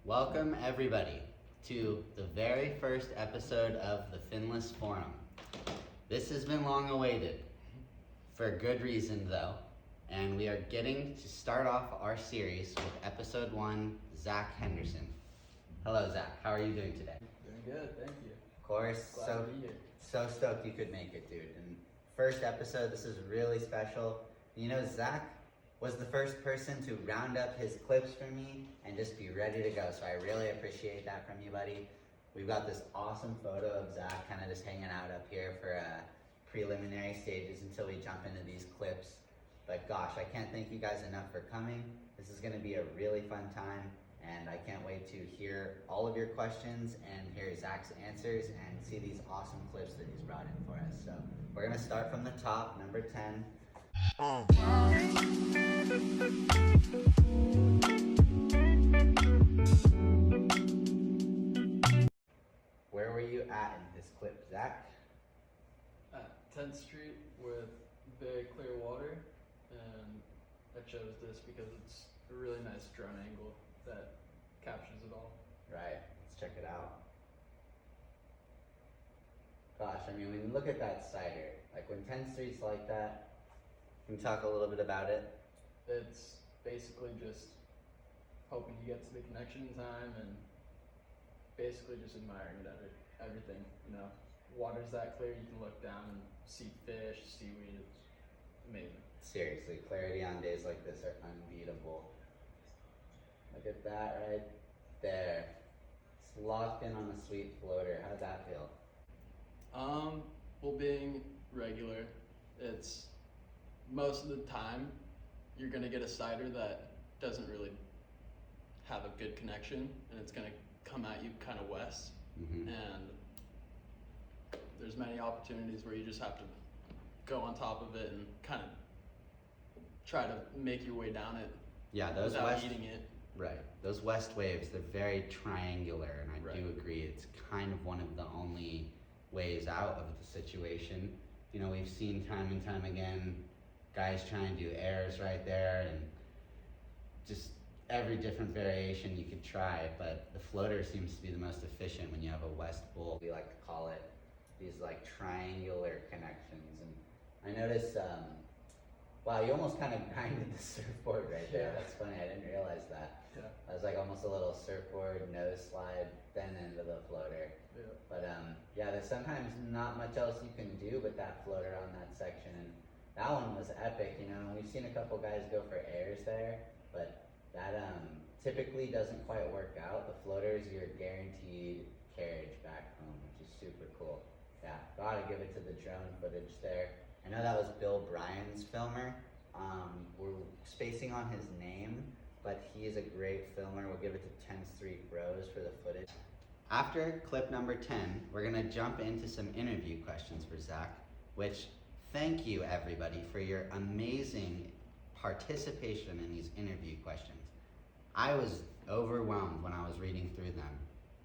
Welcome everybody to the very first episode of the Finless Forum. This has been long awaited, for good reason though, and we are getting to start off our series with episode 1, Zac Henderson. Hello Zac, how are you doing today? Doing good, thank you. Of course, Glad to be here. so stoked you could make it, dude. And first episode, this is really special. You know, Zac was the first person to round up his clips for me and just be ready to go. So I really appreciate that from you, buddy. We've got this awesome photo of Zac kind of just hanging out up here for preliminary stages until we jump into these clips. But gosh, I can't thank you guys enough for coming. This is gonna be a really fun time, and I can't wait to hear all of your questions and hear Zac's answers and see these awesome clips that he's brought in for us. So we're gonna start from the top, number 10. Where were you at in this clip, Zac? At 10th Street with very clear water, and I chose this because it's a really nice drone angle that captures it all. Right, let's check it out. Gosh, I mean, when you look at that cider, like when 10th Street's like that, can you talk a little bit about it? It's basically just hoping you get to the connection in time and basically just admiring it, everything, you know. Water's that clear, you can look down and see fish, seaweed, it's amazing. Seriously, clarity on days like this are unbeatable. Look at that right there. It's locked in on a sweet floater. How did that feel? Well, being regular, it's most of the time you're gonna get a cider that doesn't really have a good connection, and it's gonna come at you kind of west. Mm-hmm. And there's many opportunities where you just have to go on top of it and kind of try to make your way down it. Yeah, those without west, eating it. right. Those west waves, they're very triangular, and I do Right. agree. It's kind of one of the only ways out of the situation. You know, we've seen time and time again, guys try and do airs right there, and just every different variation you could try, but the floater seems to be the most efficient when you have a west bull. We like to call it these like triangular connections. And I noticed, wow, you almost kind of grinded the surfboard right there. Yeah. That's funny, I didn't realize that. Yeah. That was like almost a little surfboard nose slide, then into the floater. Yeah. But yeah, there's sometimes not much else you can do with that floater on that section. And that one was epic, you know. We've seen a couple guys go for airs there, but that typically doesn't quite work out. The floater is your guaranteed carriage back home, which is super cool. Yeah, gotta give it to the drone footage there. I know that was Bill Bryan's filmer. We're spacing on his name, but he is a great filmer. We'll give it to 10th Street Bros for the footage. After clip number 10, we're gonna jump into some interview questions for Zac, which thank you everybody for your amazing participation in these interview questions. I was overwhelmed when I was reading through them.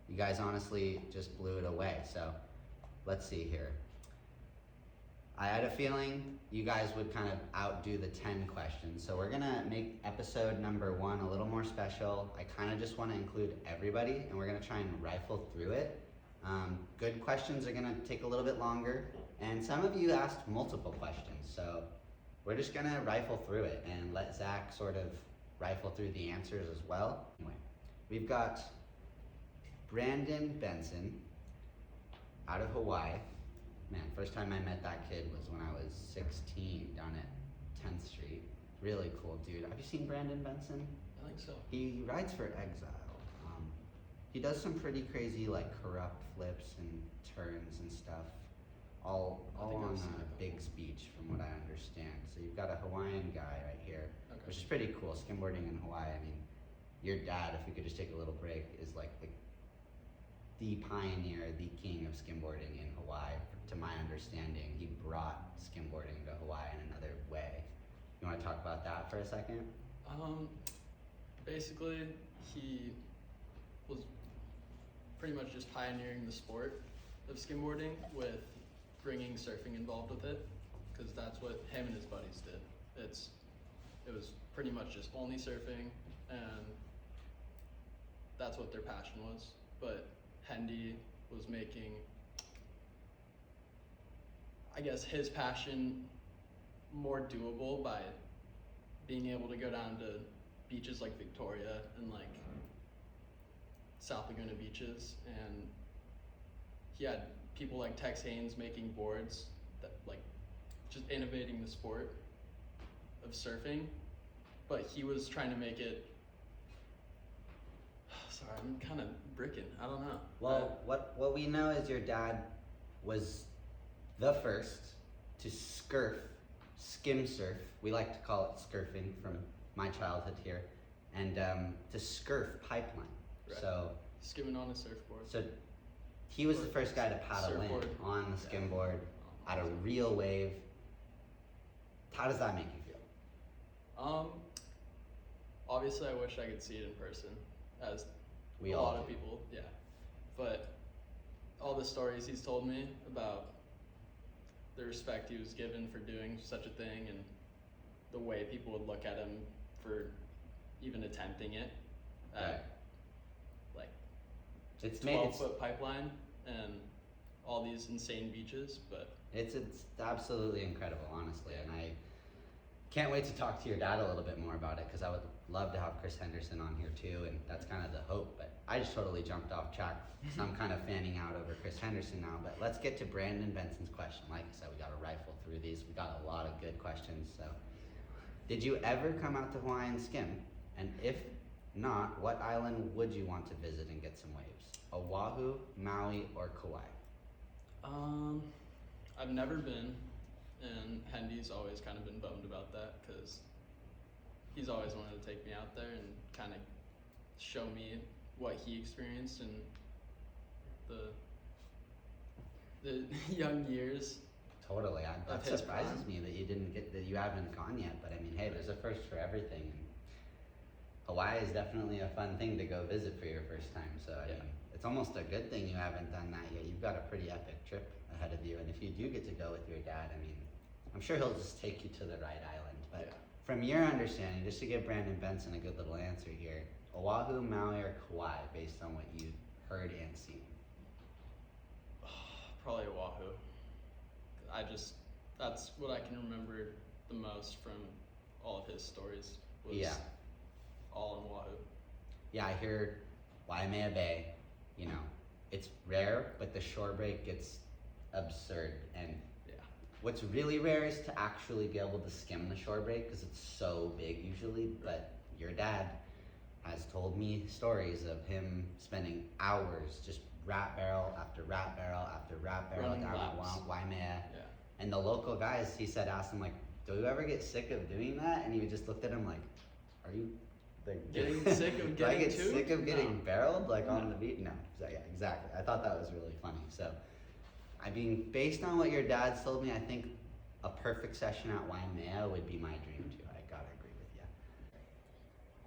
You guys honestly just blew it away. So let's see here. I had a feeling you guys would kind of outdo the 10 questions. So we're gonna make episode number 1 a little more special. I kind of just want to include everybody, and we're gonna try and rifle through it. Good questions are gonna take a little bit longer, and some of you asked multiple questions. So we're just gonna rifle through it and let Zac sort of rifle through the answers as well. Anyway, we've got Brandon Benson out of Hawaii. Man, first time I met that kid was when I was 16 down at 10th Street. Really cool dude. Have you seen Brandon Benson? I think so. He rides for Exile. He does some pretty crazy like corrupt flips and turns and stuff. All on Biggs Beach from what I understand. So you've got a Hawaiian guy right here, Okay. which is pretty cool. Skimboarding in Hawaii. I mean, your dad, if we could just take a little break, is like the pioneer, the king of skimboarding in Hawaii, to my understanding. He brought skimboarding to Hawaii in another way. You want to talk about that for a second? Basically, he was pretty much just pioneering the sport of skimboarding with bringing surfing involved with it, because that's what him and his buddies did. It was pretty much just only surfing, and that's what their passion was. But Hendy was making, I guess, his passion more doable by being able to go down to beaches like Victoria and like South Laguna beaches, and he had people like Tex Haynes making boards that like just innovating the sport of surfing, but he was trying to make it. Sorry, I'm kind of bricking. I don't know. Well, what we know is your dad was the first to skim surf. We like to call it scurfing from my childhood here, and to scurf pipeline. Right. So skimming on a surfboard. So he was the first guy to paddle Surfboard. in on the skimboard at a real wave. How does that make you feel? Obviously I wish I could see it in person, as We a all lot do. of people, yeah. But all the stories he's told me about the respect he was given for doing such a thing, and the way people would look at him for even attempting it at Right. like It's made 12-foot pipeline and all these insane beaches, but it's absolutely incredible, honestly, and I can't wait to talk to your dad a little bit more about it, because I would love to have Chris Henderson on here too, and that's kind of the hope. But I just totally jumped off track, so I'm kind of fanning out over Chris Henderson now. But let's get to Brandon Benson's question. Like I said, we got to rifle through these. We got a lot of good questions. So, did you ever come out to Hawaii and skim? And if not, what island would you want to visit and get some waves? Oahu, Maui, or Kauai? I've never been, and Hendy's always kind of been bummed about that, because he's always wanted to take me out there and kind of show me what he experienced in the young years. Totally, that Of his surprises prime. me that you haven't gone yet. But I mean, hey, there's a first for everything. And Hawaii is definitely a fun thing to go visit for your first time. So I mean, it's almost a good thing you haven't done that yet. You've got a pretty epic trip ahead of you. And if you do get to go with your dad, I mean, I'm sure he'll just take you to the right island. But from your understanding, just to give Brandon Benson a good little answer here, Oahu, Maui, or Kauai, based on what you've heard and seen? Probably Oahu. That's what I can remember the most from all of his stories, was all in Oahu. Yeah, I hear Waimea Bay, you know, it's rare, but the shore break gets absurd. And what's really rare is to actually be able to skim the shore break, because it's so big usually. But your dad has told me stories of him spending hours just rat barrel after rat barrel after rat barrel Running down at laps. Waimea. Yeah. And the local guys, he said, asked him like, do you ever get sick of doing that? And he just looked at him like, are you like Getting sick of do I getting get too? sick of getting No. barreled like on No. the beach? No, yeah, exactly. I thought that was really funny. So, I mean, based on what your dad's told me, I think a perfect session at Waimea would be my dream too. I gotta agree with you.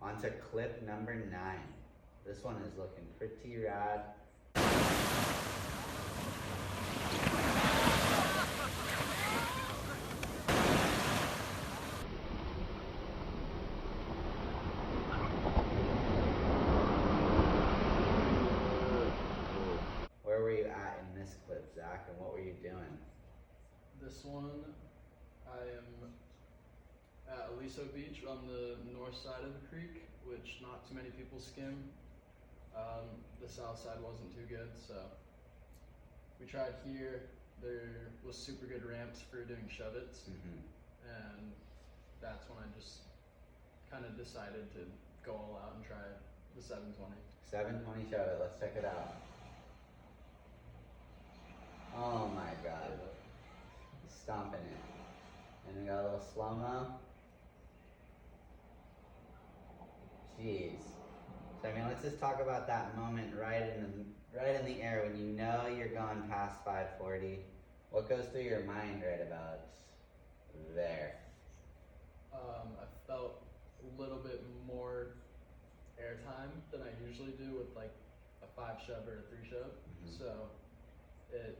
On to clip number 9. This one is looking pretty rad. Where were you at in this clip, Zach, and what were you doing? This one, I am at Aliso Beach on the north side of the creek, which not too many people skim. The south side wasn't too good, so we tried here. There was super good ramps for doing shove-its, and that's when I just kind of decided to go all out and try the 720. 720 shove it, let's check it out. Oh my god. Stomping it. And we got a little slow-mo. Jeez. So I mean, let's just talk about that moment right in the air when you know you're going past 540. What goes through your mind right about there? I felt a little bit more airtime than I usually do with like a 5 shove or a 3 shove. So it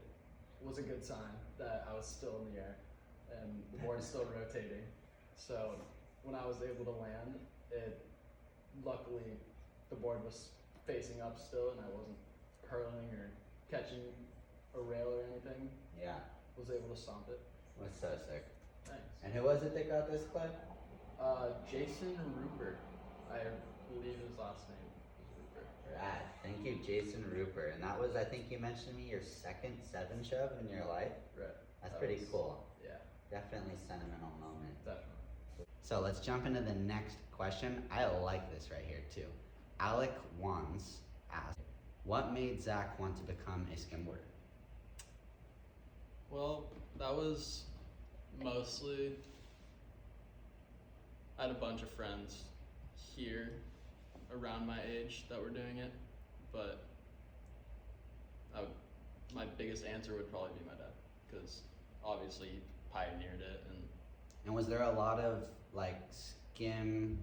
was a good sign that I was still in the air and the board's still rotating. So when I was able to land, luckily the board was facing up still, and I wasn't curling or catching a rail or anything. Yeah, Was able to stomp it. was so sick. Thanks. And who was it that got this clip? Jason Rupert, I believe his last name is Rupert. Rad. Thank you, Jason Rupert. And that was, I think you mentioned to me, your second 7 shove in your life. Right. That's That pretty was- cool. Yeah, Definitely sentimental moment. definitely. So let's jump into the next question. I like this right here too. Alec Wands asked, what made Zach want to become a skimboarder? Well, that was mostly, I had a bunch of friends here around my age that were doing it, but my biggest answer would probably be my dad, because obviously he pioneered it. And was there a lot of like skim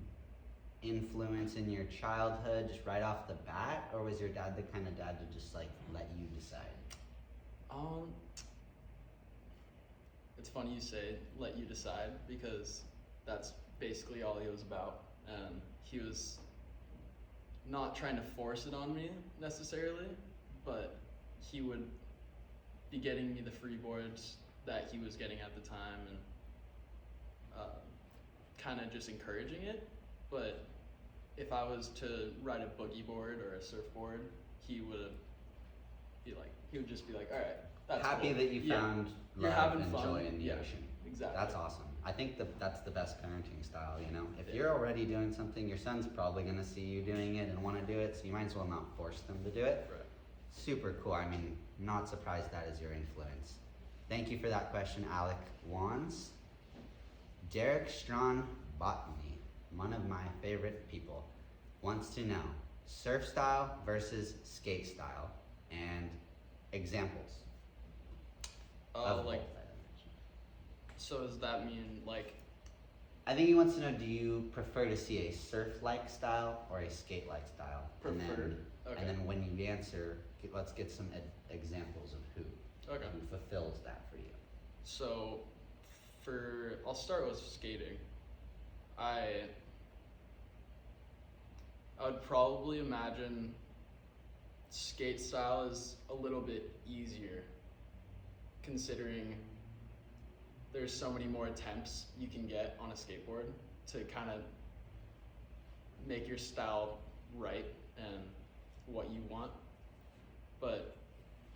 influence in your childhood just right off the bat, or was your dad the kind of dad to just like let you decide? It's funny you say let you decide, because that's basically all he was about, and he was not trying to force it on me necessarily, but he would be getting me the freeboards that he was getting at the time, and kind of just encouraging it. But if I was to ride a boogie board or a surfboard, he would just be like, all right, that's Happy cool. that you Yeah. found You're love having and fun. joy in the Yeah, ocean. Exactly. That's awesome. I think that's the best parenting style, you know? If Yeah. you're already doing something, your son's probably gonna see you doing it and wanna do it, so you might as well not force them to do it. Right. Super cool. I mean, not surprised that is your influence. Thank you for that question, Alec Wands. Derek Strawn Botany, one of my favorite people, wants to know surf style versus skate style and examples of Like, both items. so does that mean like, I think he wants to know, do you prefer to see a surf-like style or a skate-like style? Preferred. Okay. And then when you answer, let's get some examples of who fulfills that for you. So I'll start with skating. I would probably imagine skate style is a little bit easier, considering there's so many more attempts you can get on a skateboard to kind of make your style right and what you want. But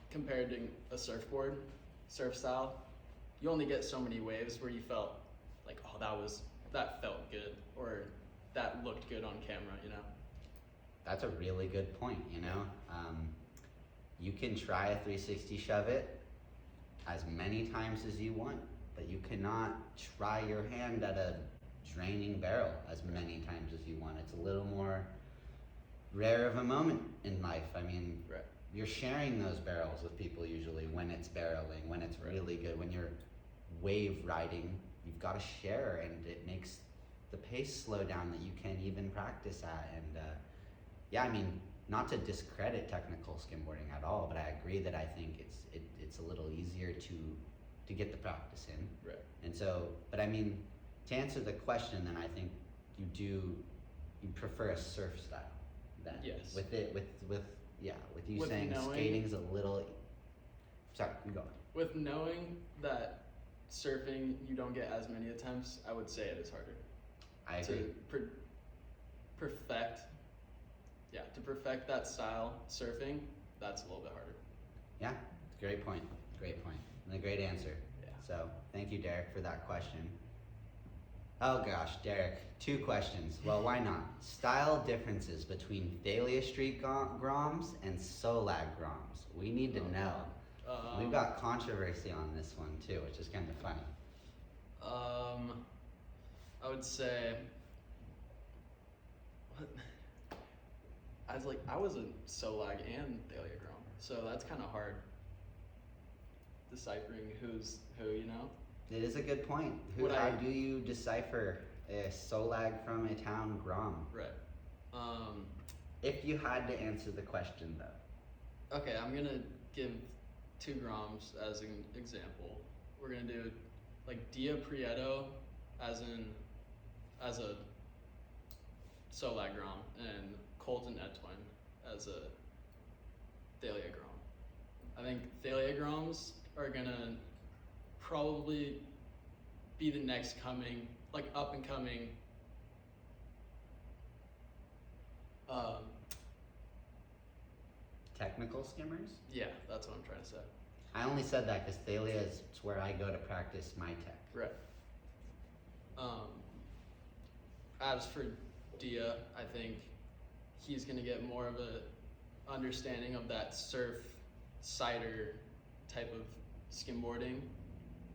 compared to a surfboard, surf style, you only get so many waves where you felt like, oh, that felt good, or that looked good on camera, you know? That's a really good point, you know? You can try a 360 shove it as many times as you want, but you cannot try your hand at a draining barrel as many times as you want. It's a little more rare of a moment in life. I mean, Right. you're sharing those barrels with people usually when it's barreling, when it's Right. really good, when you're wave riding, you've got to share, and it makes the pace slow down that you can't even practice at. And yeah, I mean, not to discredit technical skimboarding at all, but I agree that I think it's a little easier to get the practice in. Right. And so, but I mean, to answer the question, then I think you prefer a surf style then. Yes. With you With saying knowing- skating's a little, sorry, you go on. With knowing that surfing, you don't get as many attempts, I would say it is harder. I agree. To perfect that style, surfing, that's a little bit harder. Yeah, great point, and a great answer. Yeah. So, thank you, Derek, for that question. Oh gosh, Derek, 2 questions. Well, why not? Style differences between Thalia Street Groms and Solag Groms. We need to know. We've got controversy on this one too, which is kind of funny. I would say, I was a Solag and Thalia Grom, so that's kind of hard deciphering who's who, you know? It is a good point. How do you decipher a Solag from a town Grom? Right. If you had to answer the question though. Okay, I'm gonna give 2 Groms as an example. We're gonna do like Dia Prieto as a Solag Grom, and Colton Etwin as as a Thalia Grom. I think Thalia Groms are gonna probably be the next coming, like up and coming Technical skimmers? yeah, that's what I'm trying to say. I only said that because Thalia is where I go to practice my tech. Right. As for Dia, I think he's gonna get more of a understanding of that surf cider type of skimboarding,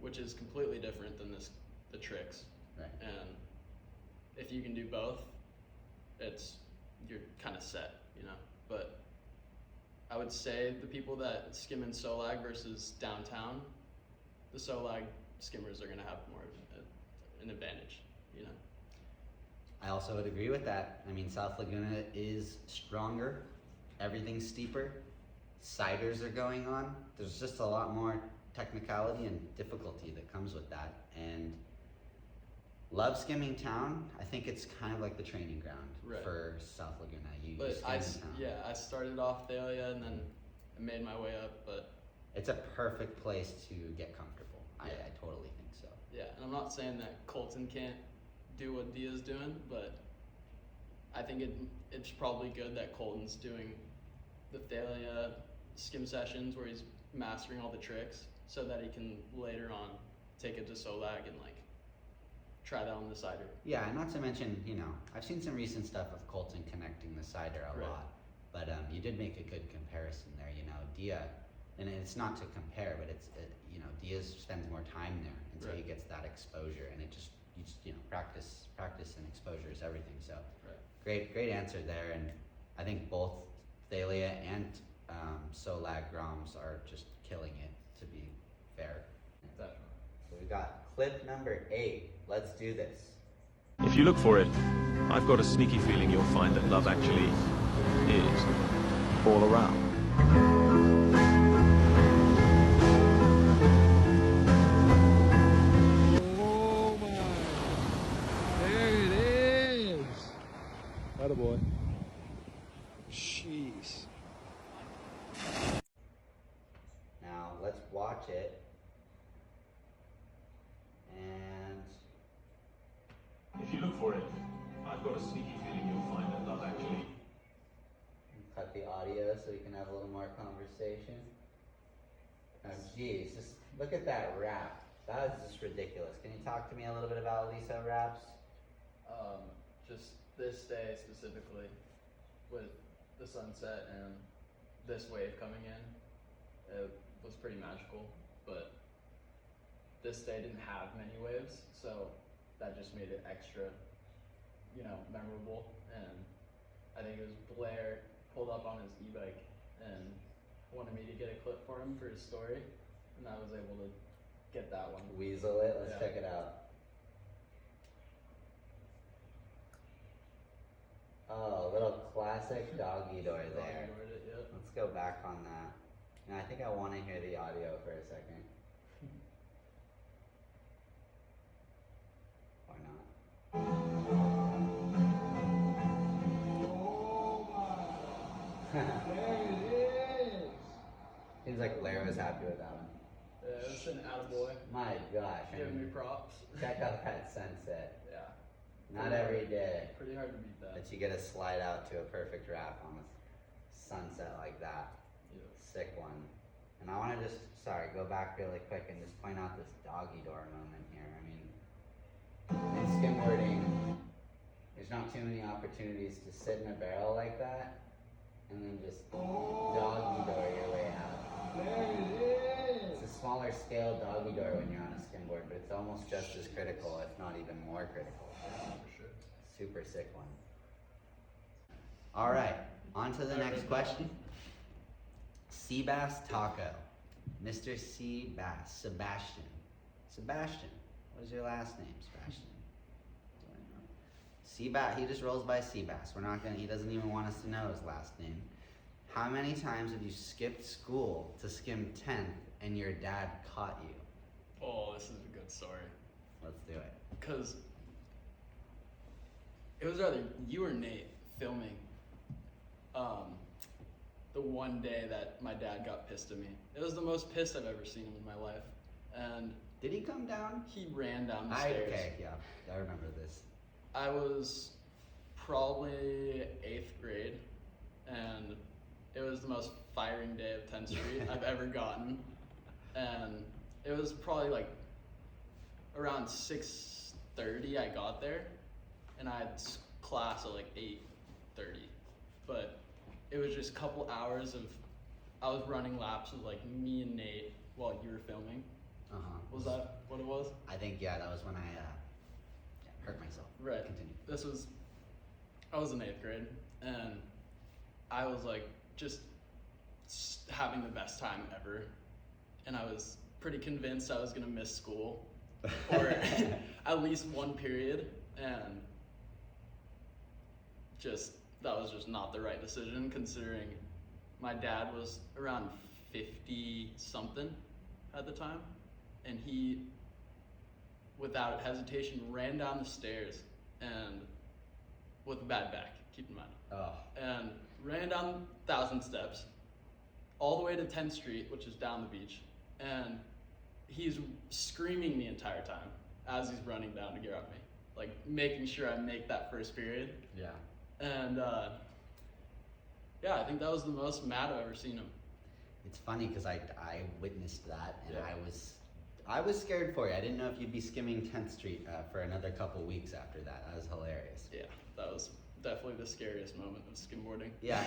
which is completely different than the tricks. Right. And if you can do both, you're kind of set, you know. But I would say the people that skim in Solag versus downtown, the Solag skimmers are gonna have more of an advantage, you know. I also would agree with that. I mean, South Laguna is stronger. Everything's steeper. Ciders are going on. There's just a lot more technicality and difficulty that comes with that. And love skimming town. I think it's kind of like the training ground Right. for South Laguna. You But skim in town. I started off Thalia and then I made my way up, but It's a perfect place to get comfortable. Yeah. I totally think so. yeah, and I'm not saying that Colton can't do what Dia's doing, but I think it's probably good that Colton's doing the Thalia skim sessions where he's mastering all the tricks so that he can later on take it to Solag and like try that on the cider. Yeah, and not to mention, I've seen some recent stuff of Colton connecting the cider a Right. lot, but you did make a good comparison there. Dia, and it's not to compare, but Dia spends more time there, and so he Right. gets that exposure, and practice and exposure is everything. So, Right. great answer there, and I think both Thalia and Solag Groms are just killing it. To be fair, Definitely. so we got clip number 8. Let's do this. If you look for it, I've got a sneaky feeling you'll find that love actually is all around. Oh my! There it is! Attaboy. Jeez. Now let's watch it. And If you look for it, I've got a sneaky feeling you'll find that love actually. cut the audio so we can have a little more conversation. Oh geez, just look at that wrap. That is just ridiculous. Can you talk to me a little bit about Aliso wraps? Just this day specifically with the sunset and this wave coming in, it was pretty magical, but this day didn't have many waves, so that just made it extra, memorable. And I think it was Blair pulled up on his e-bike and wanted me to get a clip for him for his story, and I was able to get that one. Weasel it. Let's Yeah. check it out. Oh, little classic doggy door there. Enjoyed it, yep. Let's go back on that. Now I think I want to hear the audio for a second. Why not? There it is! Seems like Blair was happy with that one. Yeah, it was an attaboy. My gosh, I Giving me mean, props. check out that sunset. Yeah. Not every day Pretty hard to beat that. that you get to slide out to a perfect wrap on a sunset like that. Yeah. Sick one. And I want to just, go back really quick and just point out this doggy door moment here. I mean, in skimboarding, there's not too many opportunities to sit in a barrel like that and then just doggy door your way out. There it is! It's a smaller scale doggy door when you're on a skimboard, but it's almost just as critical, if not even more critical. Yeah, for sure. Super sick one. All right, on to the next question. Sea bass taco. Mr. Sea Bass, Sebastian. Sebastian, what is your last name, Sebastian? Do I know? Sea bass, he just rolls by sea bass. He doesn't even want us to know his last name. How many times have you skipped school to skim 10th and your dad caught you? Oh, this is a good story. Let's do it. Because it was rather you or Nate filming the one day that my dad got pissed at me. It was the most pissed I've ever seen him in my life. And Did he come down? he ran down the stairs. Okay, yeah, I remember this. I was probably 8th grade, and it was the most firing day of 10th Street I've ever gotten. And it was probably like around 6:30 I got there, and I had class at like 8:30. But it was just a couple hours of, I was running laps with like me and Nate while you were filming. Was that what it was? I think, yeah, that was when I hurt myself. Right. Continue. I was in 8th grade, and I was like just having the best time ever. And I was pretty convinced I was gonna miss school, or at least one period, and that was just not the right decision, considering my dad was around 50 something at the time, and he, without hesitation, ran down the stairs, and with a bad back, keep in mind. And ran down 1,000 steps all the way to 10th Street, which is down the beach, and he's screaming the entire time as he's running down to get at me, like making sure I make that first period. Yeah. And yeah, I think that was the most mad I've ever seen him. It's funny because I witnessed that, and Yeah. I was scared for you. I didn't know if you'd be skimming 10th Street for another couple weeks after that. That was hilarious. Yeah, that was definitely the scariest moment of skimboarding. Yeah.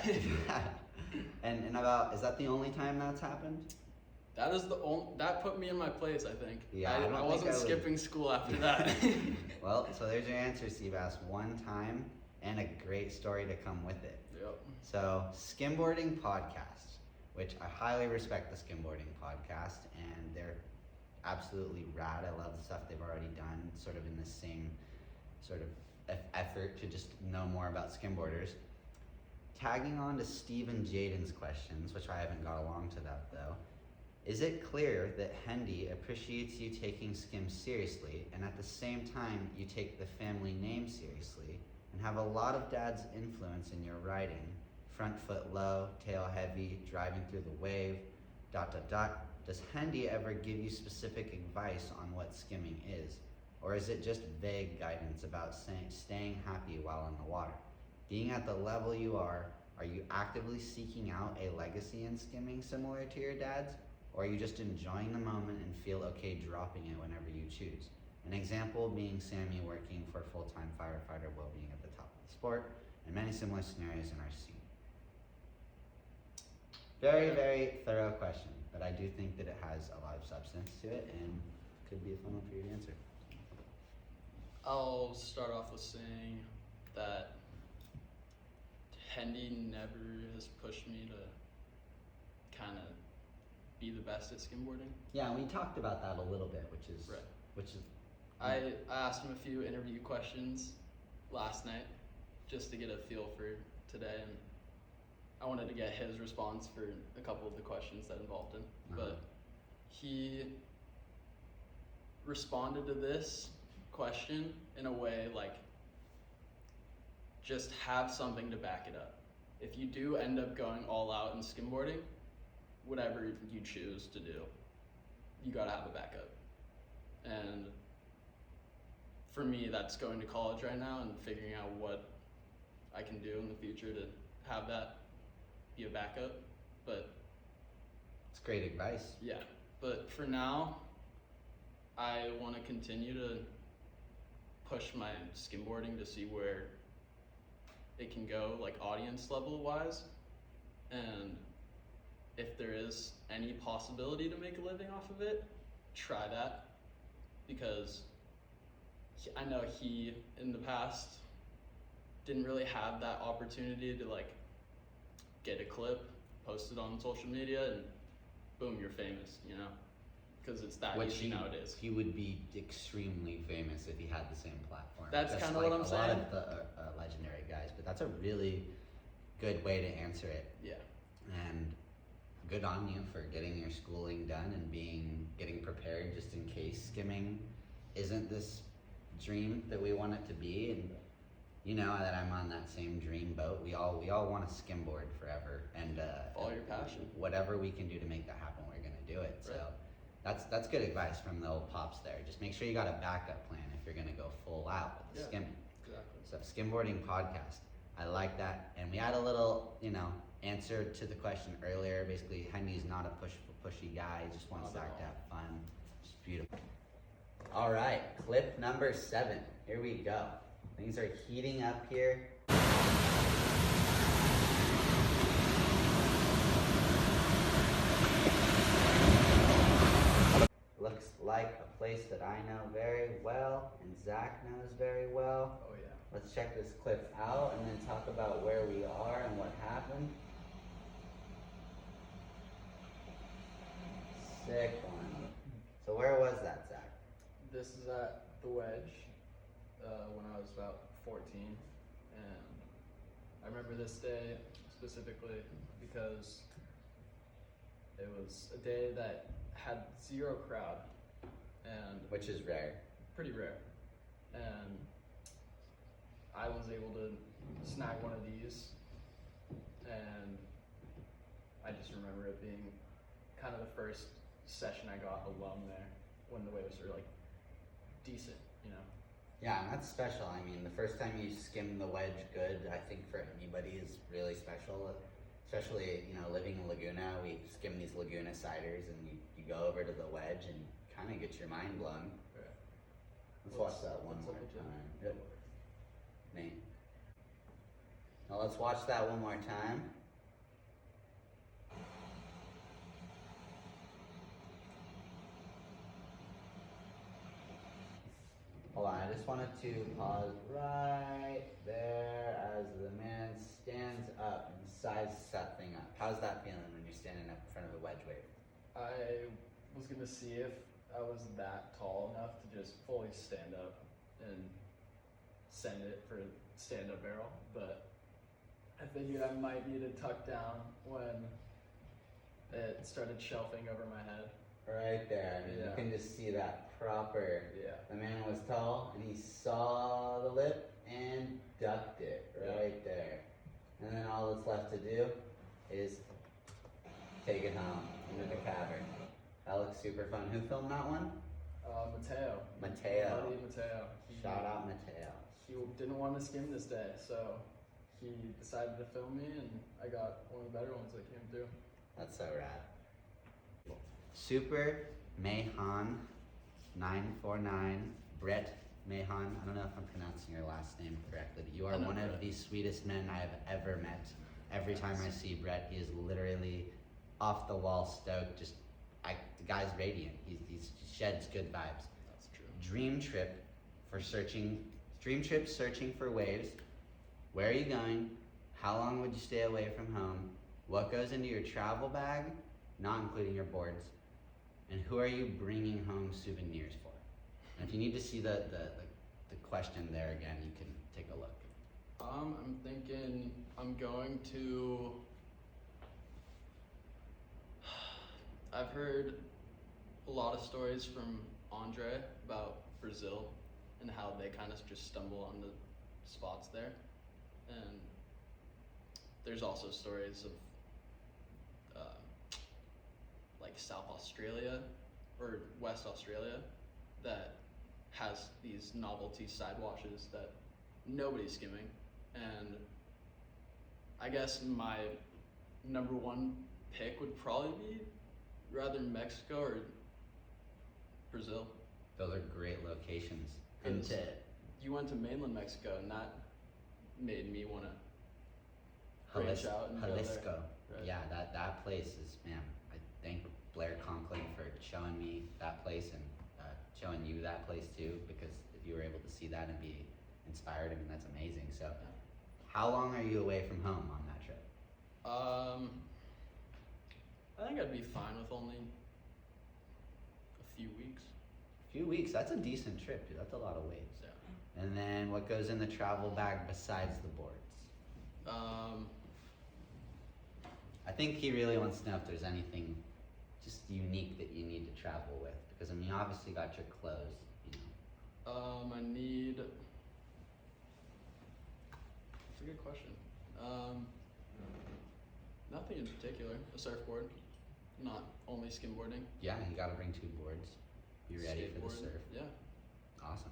and is that the only time that's happened? That is that put me in my place, I think. Yeah, I don't I think wasn't I would- skipping school after that. Well, so there's your answer, Seabass. One time and a great story to come with it. Yep. So, Skimboarding Podcast, which I highly respect the Skimboarding Podcast, and they're absolutely rad. I love the stuff they've already done, sort of in the same sort of effort to just know more about skimboarders. Tagging on to Steve and Jaden's questions, which I haven't got along to that though. Is it clear that Hendy appreciates you taking skim seriously, and at the same time you take the family name seriously, and have a lot of dad's influence in your riding? Front foot low, tail heavy, driving through the wave, ... Does Hendy ever give you specific advice on what skimming is? Or is it just vague guidance about staying happy while in the water? Being at the level you are you actively seeking out a legacy in skimming similar to your dad's? Or are you just enjoying the moment and feel okay dropping it whenever you choose? An example being Sammy working for full-time firefighter while being at the top of the sport, and many similar scenarios in our scene. Very, very thorough question, but I do think that it has a lot of substance to it and could be a fun one for you to answer. I'll start off with saying that Hendy never has pushed me to kind of be the best at skimboarding. Yeah, we talked about that a little bit, which is Right. I asked him a few interview questions last night just to get a feel for today, and I wanted to get his response for a couple of the questions that involved him. But he responded to this question in a way like, just have something to back it up. If you do end up going all out in skimboarding, whatever you choose to do, you gotta have a backup. And for me, that's going to college right now and figuring out what I can do in the future to have that be a backup. But it's great advice. yeah, but for now, I want to continue to push my skimboarding to see where it can go, like audience level wise, and if there is any possibility to make a living off of it, try that, because I know he in the past didn't really have that opportunity to like get a clip, post it on social media, and boom, you're famous, you know, because it's that easy nowadays. He would be extremely famous if he had the same platform. That's Just kind of like what I'm saying. A lot of the legendary guys, but that's a really good way to answer it. Yeah. And good on you for getting your schooling done and getting prepared just in case skimming isn't this dream that we want it to be. And you know that I'm on that same dream boat. We all want to skimboard forever, and Follow your passion. Whatever we can do to make that happen, we're gonna do it. So that's good advice from the old pops there. Just make sure you got a backup plan if you're gonna go full out with the skimming. Exactly. So skimboarding podcast, I like that. And we had a little, answer to the question earlier. Basically, Hendy's not a pushy guy. He just wants Not at Zac to all. have fun. Just beautiful. All right, clip number 7. Here we go. Things are heating up here. Looks like a place that I know very well and Zac knows very well. Oh yeah. Let's check this clip out and then talk about where we are and what happened. Sick one. So where was that, Zac? This is at the Wedge when I was about 14, and I remember this day specifically because it was a day that had 0 crowd, and Which is rare. pretty rare, and I was able to snag one of these, and I just remember it being kind of the first session I got alone there when the waves were like decent, you know. Yeah, and that's special. I mean, the first time you skim the wedge good, I think for anybody is really special. Especially, living in Laguna, we skim these Laguna ciders and you go over to the wedge and kind of get your mind blown. Right. Let's watch that one Let's more look at time. it. Yep. Nate. Now let's watch that one more time. Hold on, I just wanted to pause right there as the man stands up and sizes that thing up. How's that feeling when you're standing up in front of a wedge wave? I was gonna see if I was that tall enough to just fully stand up and send it for stand-up barrel, but I figured I might need to tuck down when it started shelving over my head. Right there, I mean, you Yeah. can just see that proper. Yeah. The man was tall and he saw the lip and ducked it right there. And then all that's left to do is take it home into the cavern. That looks super fun. Who filmed that one? Mateo. Mateo. Buddy Mateo. Shout out Mateo. He didn't want to skim this day, so he decided to film me, and I got one of the better ones that came through. That's so rad. Super Mayhan 949, Brett Mayhan. I don't know if I'm pronouncing your last name correctly, but you are I know one of Brett. the sweetest men I have ever met. Every time I see Brett, he is literally off the wall stoked. The guy's radiant. He sheds good vibes. That's true. Dream trip searching for waves. Where are you going? How long would you stay away from home? What goes into your travel bag, not including your boards? And who are you bringing home souvenirs for? And if you need to see the question there again, you can take a look. I'm thinking I'm going to. I've heard a lot of stories from Andre about Brazil and how they kind of just stumble on the spots there. And there's also stories of like South Australia or West Australia that has these novelty side washes that nobody's skimming. And I guess my number one pick would probably be rather Mexico or Brazil. Those are great locations. And Because you went to mainland Mexico, and that made me want to branch out and go there. Jalisco. Right. Yeah, that place is, man, I thank Blair Conklin for showing me that place and showing you that place too, because if you were able to see that and be inspired, I mean, that's amazing. So, how long are you away from home on that trip? I think I'd be fine with only a few weeks. A few weeks, that's a decent trip, dude. That's a lot of waves. Yeah. And then what goes in the travel bag besides the boards? I think he really wants to know if there's anything just unique that you need to travel with, because I mean, you obviously got your clothes, you know. I need That's a good question. Nothing in particular. A surfboard, not only skimboarding. Yeah, you gotta bring 2 boards. You ready for the Skateboard, surf? Yeah. Awesome.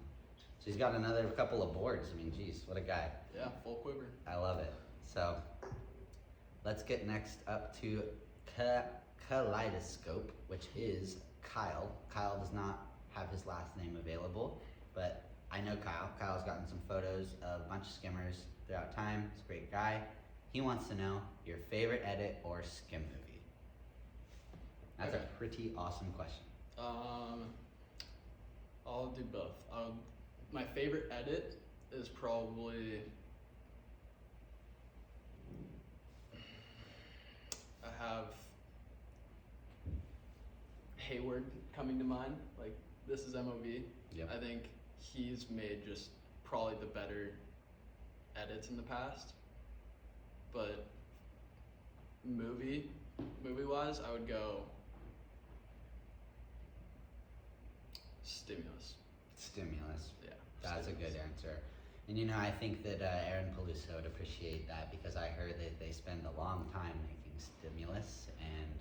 So he's got another couple of boards. I mean, geez, what a guy. Yeah, full quiver. I love it. So let's get next up to Kaleidoscope, which is Kyle. Kyle does not have his last name available, but I know Kyle. Kyle's gotten some photos of a bunch of skimmers throughout time. He's a great guy. He wants to know your favorite edit or skim movie. That's Okay. a pretty awesome question. I'll do both. My favorite edit is probably I have Hayward coming to mind. Like, this is MOV. Yep. I think he's made just probably the better edits in the past. But movie wise, I would go Stimulus. Stimulus. Yeah. That's a Stimulus. good answer. And you know, I think that Aaron Paluso would appreciate that because I heard that they spend a long time making Stimulus. And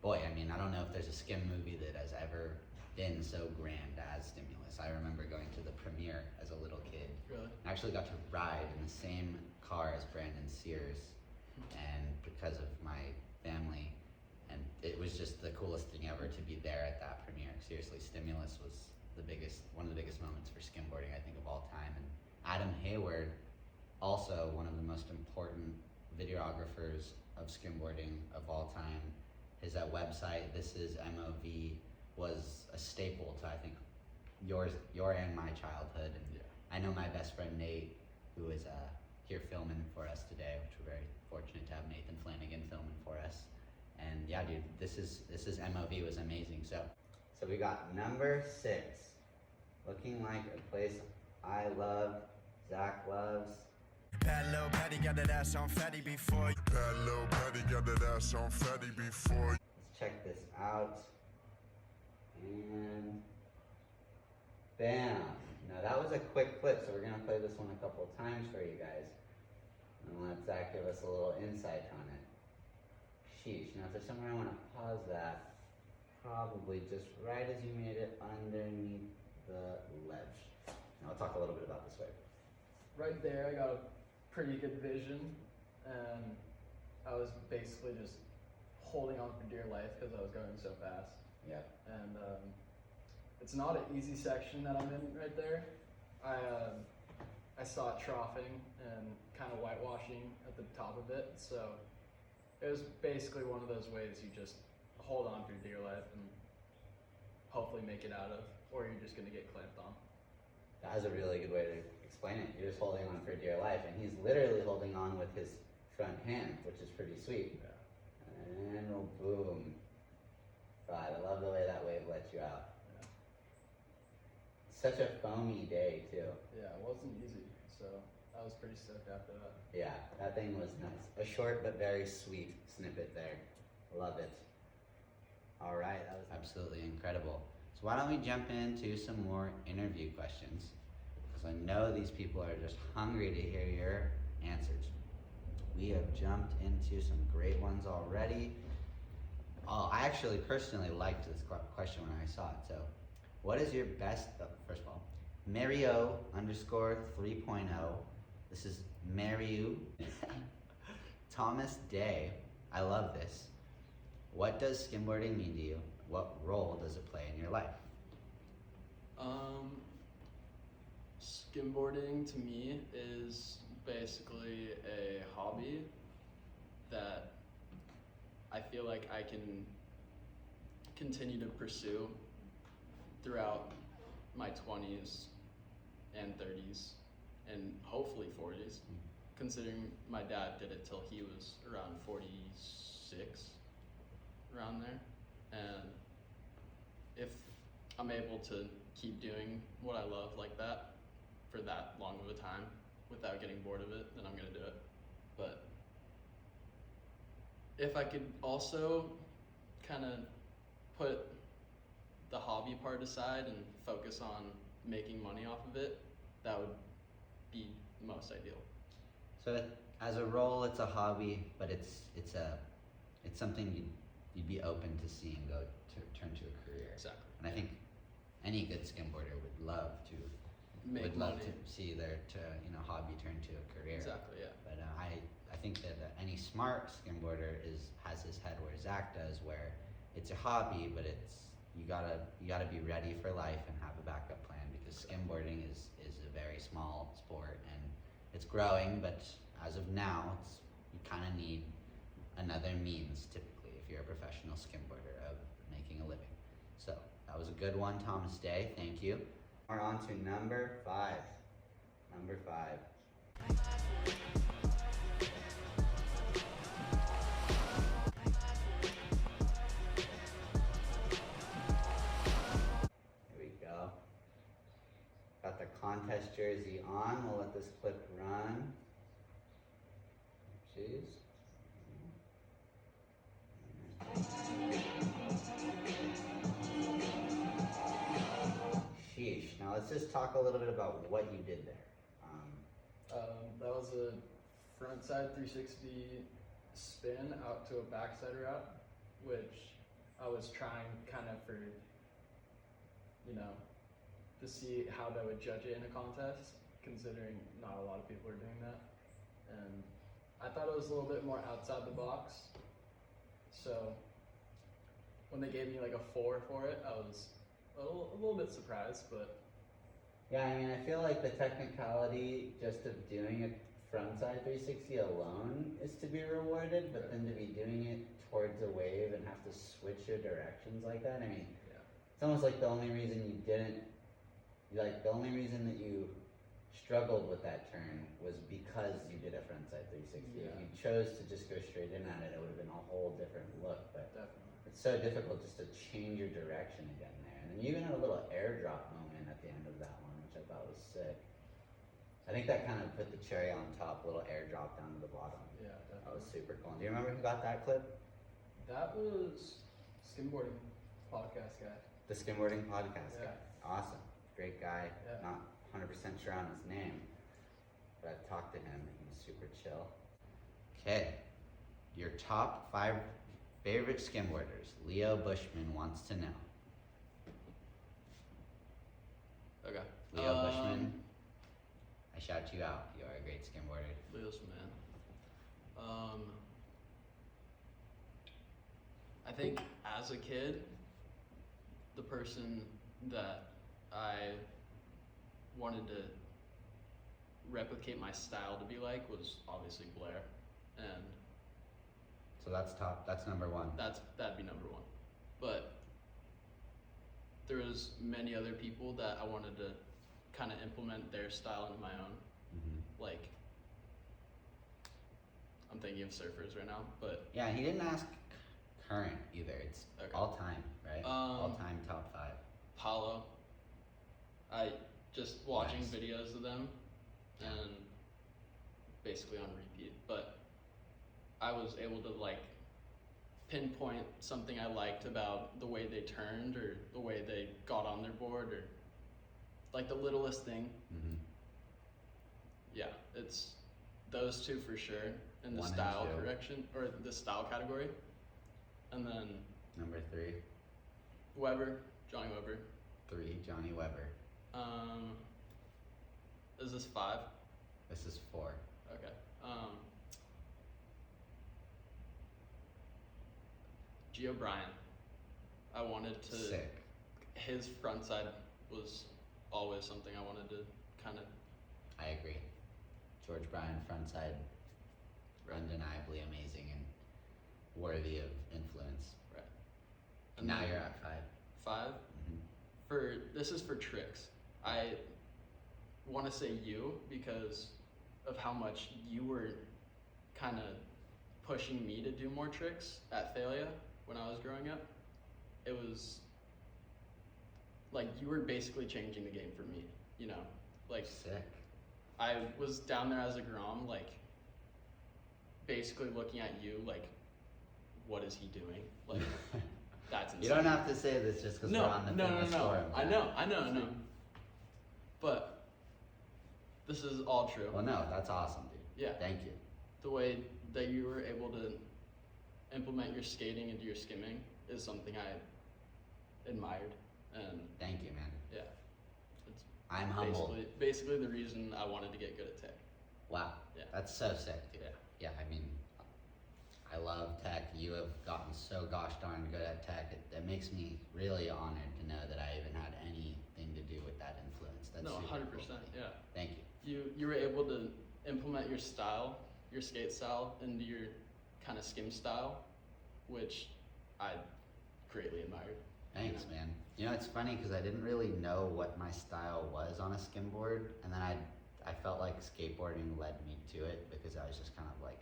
boy, I mean, I don't know if there's a skim movie that has ever been so grand as Stimulus. I remember going to the premiere as a little kid. Really? I actually got to ride in the same car as Brandon Sears, and because of my family, and it was just the coolest thing ever to be there at that premiere. Seriously, Stimulus was one of the biggest moments for skimboarding, I think, of all time. And Adam Hayward, also one of the most important videographers of skimboarding of all time. His website, This Is MOV, was a staple to, I think, your and my childhood. And Yeah. I know my best friend Nate, who is here filming for us today, which we're very fortunate to have Nathan Flanagan filming for us. And yeah, dude, this is MOV was amazing. So we got number 6, looking like a place I love, Zach loves. Bad little Patty got that ass on fatty before. Bad little Patty got that ass on fatty before. Let's check this out. And bam. Now that was a quick clip, so we're gonna play this one a couple of times for you guys. And let Zach give us a little insight on it. Sheesh. Now if there's somewhere I wanna pause that, probably just right as you made it underneath the ledge. Now I'll talk a little bit about this wave. Right there, I got a pretty good vision, and I was basically just holding on for dear life because I was going so fast. Yeah. And it's not an easy section that I'm in right there. I saw it troughing and kind of whitewashing at the top of it, so it was basically one of those ways you just hold on for dear life and hopefully make it out of, or you're just gonna get clamped on. That was a really good way to explain it. You're just holding on for dear life, and he's literally holding on with his front hand, which is pretty sweet. Yeah. And boom. God, I love the way that wave lets you out. Yeah. Such a foamy day, too. Yeah, it wasn't easy, so I was pretty stoked after that. Yeah, that thing was nice. A short but very sweet snippet there. Love it. All right, that was absolutely incredible. So why don't we jump into some more interview questions? Because I know these people are just hungry to hear your answers. We have jumped into some great ones already. Oh, I actually personally liked this question when I saw it. So, what is your best, first of all, Mario _ 3.0. This is Mario. Thomas Day. I love this. What does skimboarding mean to you? What role does it play in your life? Skimboarding to me is basically a hobby that I feel like I can continue to pursue throughout my 20s and 30s and hopefully 40s, considering my dad did it till he was around 46, around there. And if I'm able to keep doing what I love like that for that long of a time without getting bored of it, then I'm gonna do it. But if I could also kind of put the hobby part aside and focus on making money off of it, that would be most ideal. So as a role, it's a hobby, but it's something you'd be open to seeing go to turn to a career. Exactly. And I think any good skimboarder would love to see their hobby turn to a career. Exactly. Yeah. But I think that any smart skimboarder has his head where Zac does, where it's a hobby, but you gotta be ready for life and have a backup plan, because skimboarding is a very small sport and it's growing, but as of now, you kind of need another means typically if you're a professional skimboarder of making a living. So that was a good one, Thomas Day. Thank you. We're on to number 5. Number 5. Here we go. Got the contest jersey on. We'll let this clip run. Jeez. Sheesh. Now let's just talk a little bit about what you did there. That was a frontside 360 spin out to a backside route, which I was trying kind of for, to see how they would judge it in a contest, considering not a lot of people are doing that. And I thought it was a little bit more outside the box. So when they gave me like a 4 for it, I was a little bit surprised, but Yeah, I mean, I feel like the technicality just of doing a frontside 360 alone is to be rewarded, but then to be doing it towards a wave and have to switch your directions like that, I mean, yeah. it's almost like the only reason you didn't, the only reason that you struggled with that turn was because you did a frontside 360. Yeah. If you chose to just go straight in at it, it would have been a whole different look, but Definitely. it's so difficult just to change your direction again there. And then you even had a little airdrop moment at the end of that one, which I thought was sick. I think that kind of put the cherry on top, little airdrop down to the bottom. Yeah, That definitely. was super cool. Do you remember who got that clip? That was Skimboarding podcast guy. The Skimboarding podcast Yeah. guy. Awesome. Great guy. Yeah. Not 100% sure on his name, but I've talked to him. He's super chill. Okay. Your top 5 favorite skimboarders. Leo Bushman wants to know. Okay. Leo Bushman, I shout you out. You are a great skimboarder. Leo's man. I think as a kid, the person that I wanted to replicate my style to be like was obviously Blair, and So that's top. That's number 1. that'd be number 1. But there was many other people that I wanted to kind of implement their style into my own. Mm-hmm. Like, I'm thinking of surfers right now, but Yeah, he didn't ask current either. It's Okay. all time, right? All time top 5. Paulo, I just watching Nice. videos of them and basically on repeat, but I was able to like pinpoint something I liked about the way they turned or the way they got on their board or like the littlest thing. Mm-hmm. Yeah, it's those two for sure in the 1 and style 2. correction or the style category. And then Number 3. Weber, Johnny Weber. 3, Johnny Weber. Is this 5? This is 4. Okay. Gio Bryan. I wanted to. Sick. His front side was always something I wanted to kind of. I agree. George Bryan frontside, undeniably amazing and worthy of influence. Right. And now you're at 5. 5. Mm-hmm. This is for tricks. I want to say you because of how much you were kind of pushing me to do more tricks at Thalia when I was growing up. It was like you were basically changing the game for me, like Sick. I was down there as a Grom, like basically looking at you like, what is he doing? Like that's insane. You don't have to say this just because we're on the Finless forum. I know. But this is all true. Well, no, that's awesome, dude. Yeah. Thank you. The way that you were able to implement your skating into your skimming is something I admired, and Thank you, man. yeah, it's I'm humbled. basically the reason I wanted to get good at tech. Wow. Yeah. That's so sick, dude. Yeah. Yeah, I mean, I love tech. You have gotten so gosh darn good at tech. It makes me really honored to know that I even had anything to do with that influence. That's No, super 100%. cool. Yeah. Thank you. You were able to implement your style, your skate style, into your kind of skim style, which I greatly admired. Thanks, man. You know, it's funny because I didn't really know what my style was on a skimboard, and then I felt like skateboarding led me to it because I was just kind of like,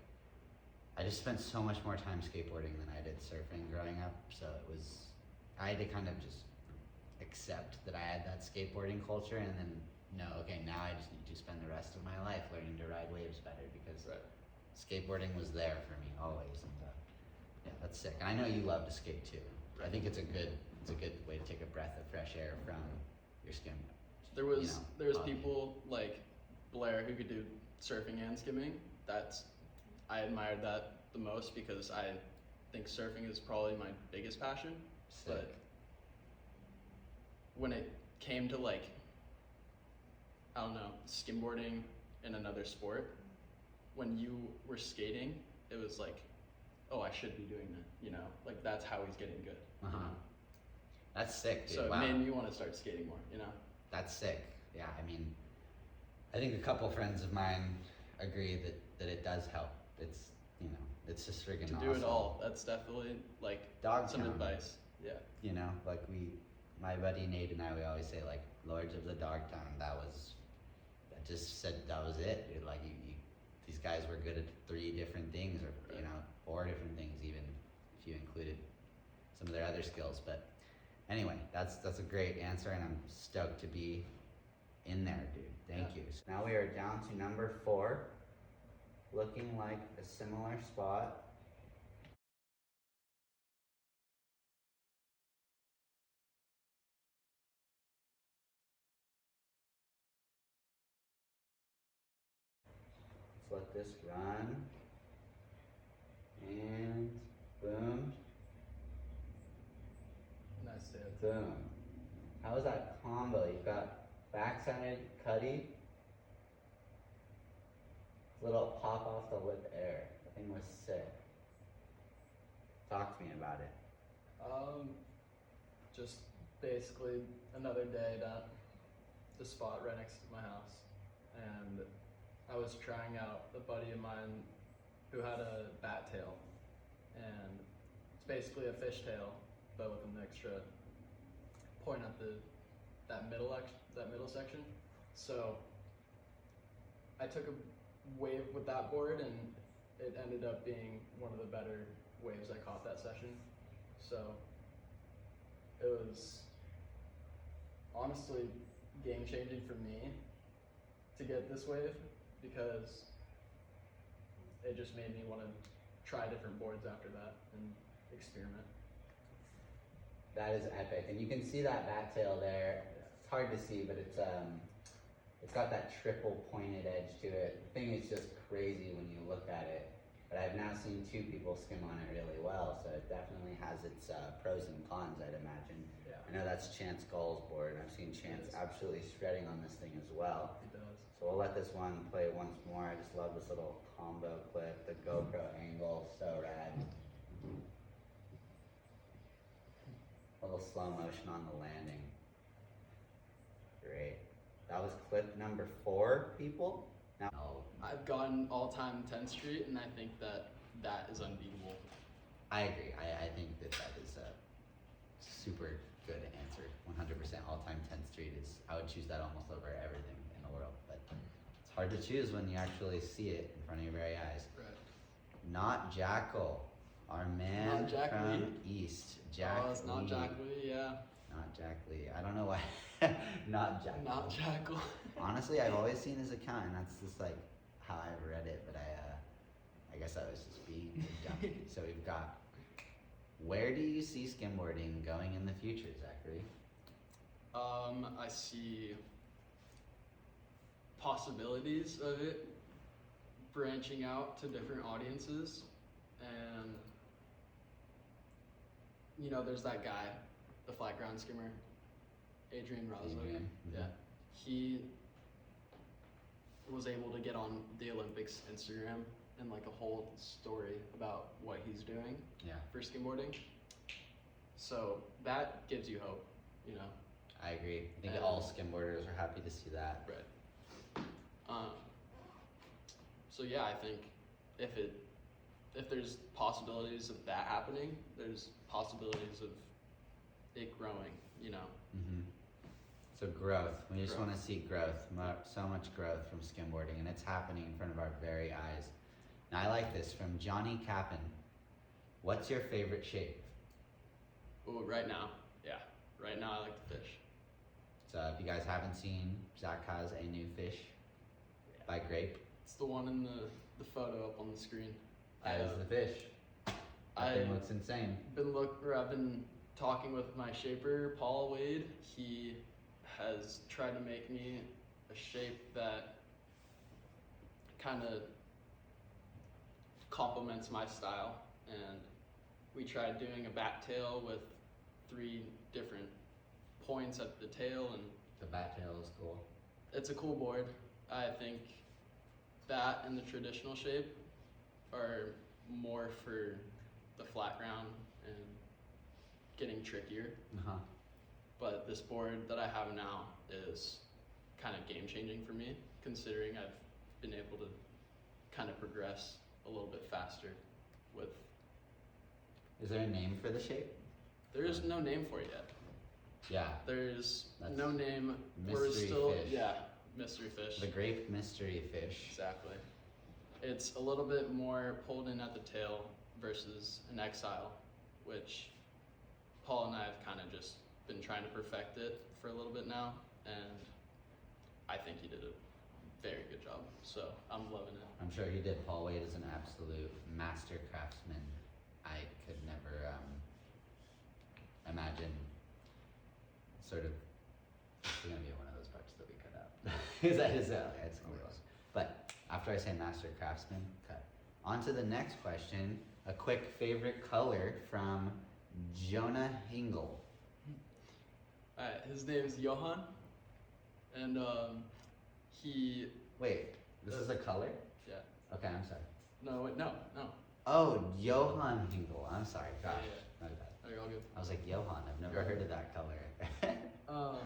I just spent so much more time skateboarding than I did surfing growing up, so I had to kind of just accept that I had that skateboarding culture and then no, okay, now I just need to spend the rest of my life learning to ride waves better because skateboarding was there for me always, and yeah, that's sick. And I know you love to skate too. I think it's a good way to take a breath of fresh air from your skim. There was hobby. people like Blair who could do surfing and skimming. I admired that the most because I think surfing is probably my biggest passion. Sick. But when it came to like, I don't know, skimboarding in another sport, when you were skating, it was like, oh, I should be doing that, you know? Like that's how he's getting good. you Uh-huh. know? That's sick, dude. So Wow. it made me want to start skating more, you know? That's sick. Yeah, I mean, I think a couple friends of mine agree that it does help. It's, you know, it's just freaking To awesome. do it all, that's definitely like Dog some town. advice. Yeah. You know, like my buddy Nate and I, we always say like Lords of the Dogtown. That just said that was it, dude. Like these guys were good at 3 different things, or you know, 4 different things even, if you included some of their other skills. But anyway, that's a great answer, and I'm stoked to be in there, dude. Thank you. So now we are down to number 4, looking like a similar spot. Let's let this run. And boom, Nice dance. boom. How was that combo? You've got backside cutty, little pop off the lip air. The thing was sick. Talk to me about it. Just basically another day at the spot right next to my house, and I was trying out a buddy of mine who had a bat tail, and it's basically a fishtail, but with an extra point at that middle section. So I took a wave with that board, and it ended up being one of the better waves I caught that session. So it was honestly game changing for me to get this wave because it just made me want to try different boards after that and experiment. That is epic, and you can see that bat tail there. It's hard to see, but it's got that triple pointed edge to it. The thing is just crazy when you look at it. But I've now seen 2 people skim on it really well, so it definitely has its pros and cons, I'd imagine. Yeah. I know that's Chance Gull's board, and I've seen Chance absolutely shredding on this thing as well. It does. So we'll let this one play once more. I just love this little combo clip, the GoPro angle, so rad. A little slow motion on the landing. Great. That was clip number 4, people. Now, I've gone all-time 10th Street, and I think that is unbeatable. I agree. I think that is a super good answer. 100% all-time 10th Street is, I would choose that almost over everything in the world. But it's hard to choose when you actually see it in front of your very eyes. Right. Not Jackal, our man Not Jack from Lee? East. Jack Oh, it's not Lee. Jack Lee, yeah. Not Jack Lee. I don't know why. Not Jack. Not Jackal. Honestly, I've always seen his account, and that's just like how I've read it. But I guess I was just being dumb. So we've got, where do you see skimboarding going in the future, Zachary? I see possibilities of it branching out to different audiences, and you know, there's that guy, the flat ground skimmer, Adrian Rosler. Adrian, Yeah, he was able to get on the Olympics Instagram and like a whole story about what he's doing Yeah, for skimboarding. So that gives you hope, you know. I agree. I think And- all skimboarders are happy to see that. Right. So yeah, I think if there's possibilities of that happening, there's possibilities of it growing, you know. Mm-hmm. So growth. We just Growth. want to see growth. So much growth from skimboarding, and it's happening in front of our very eyes. Now I like this from Johnny Capin. What's your favorite shape? Ooh, right now, yeah. Right now I like to fish. So if you guys haven't seen, Zach has a new fish by Grape. It's the one in the photo up on the screen. That is the fish. That thing looks insane. I've been talking with my shaper, Paul Wade. He has tried to make me a shape that kind of complements my style, and we tried doing a bat tail with 3 different points at the tail, and The bat tail is cool. it's a cool board. I think that and the traditional shape are more for the flat ground and getting trickier. Uh-huh. But this board that I have now is kind of game changing for me, considering I've been able to kind of progress a little bit faster with. Is there a name for the shape? There is no name for it yet. Yeah. There's That's no name. We're mystery still, fish. yeah, mystery fish. The Grape mystery fish. Exactly. It's a little bit more pulled in at the tail versus an exile, which Paul and I have kind of just been trying to perfect it for a little bit now, and I think he did a very good job. So I'm loving it. I'm sure he did. Paul Wade is an absolute master craftsman. I could never imagine sort of. It's gonna be one of those parts that we cut out. Is that his? It's cool. But after I say master craftsman, cut. On to the next question. A quick favorite color from Jonah Hingle. Alright, his name's Johan, and he. Wait, this is a color? Yeah. Okay, I'm sorry. No, wait, no. Oh, Johan Hingle. I'm sorry. Gosh, Yeah. my bad. Oh, you're all good. I was like, Johan, I've never heard of that color. Um,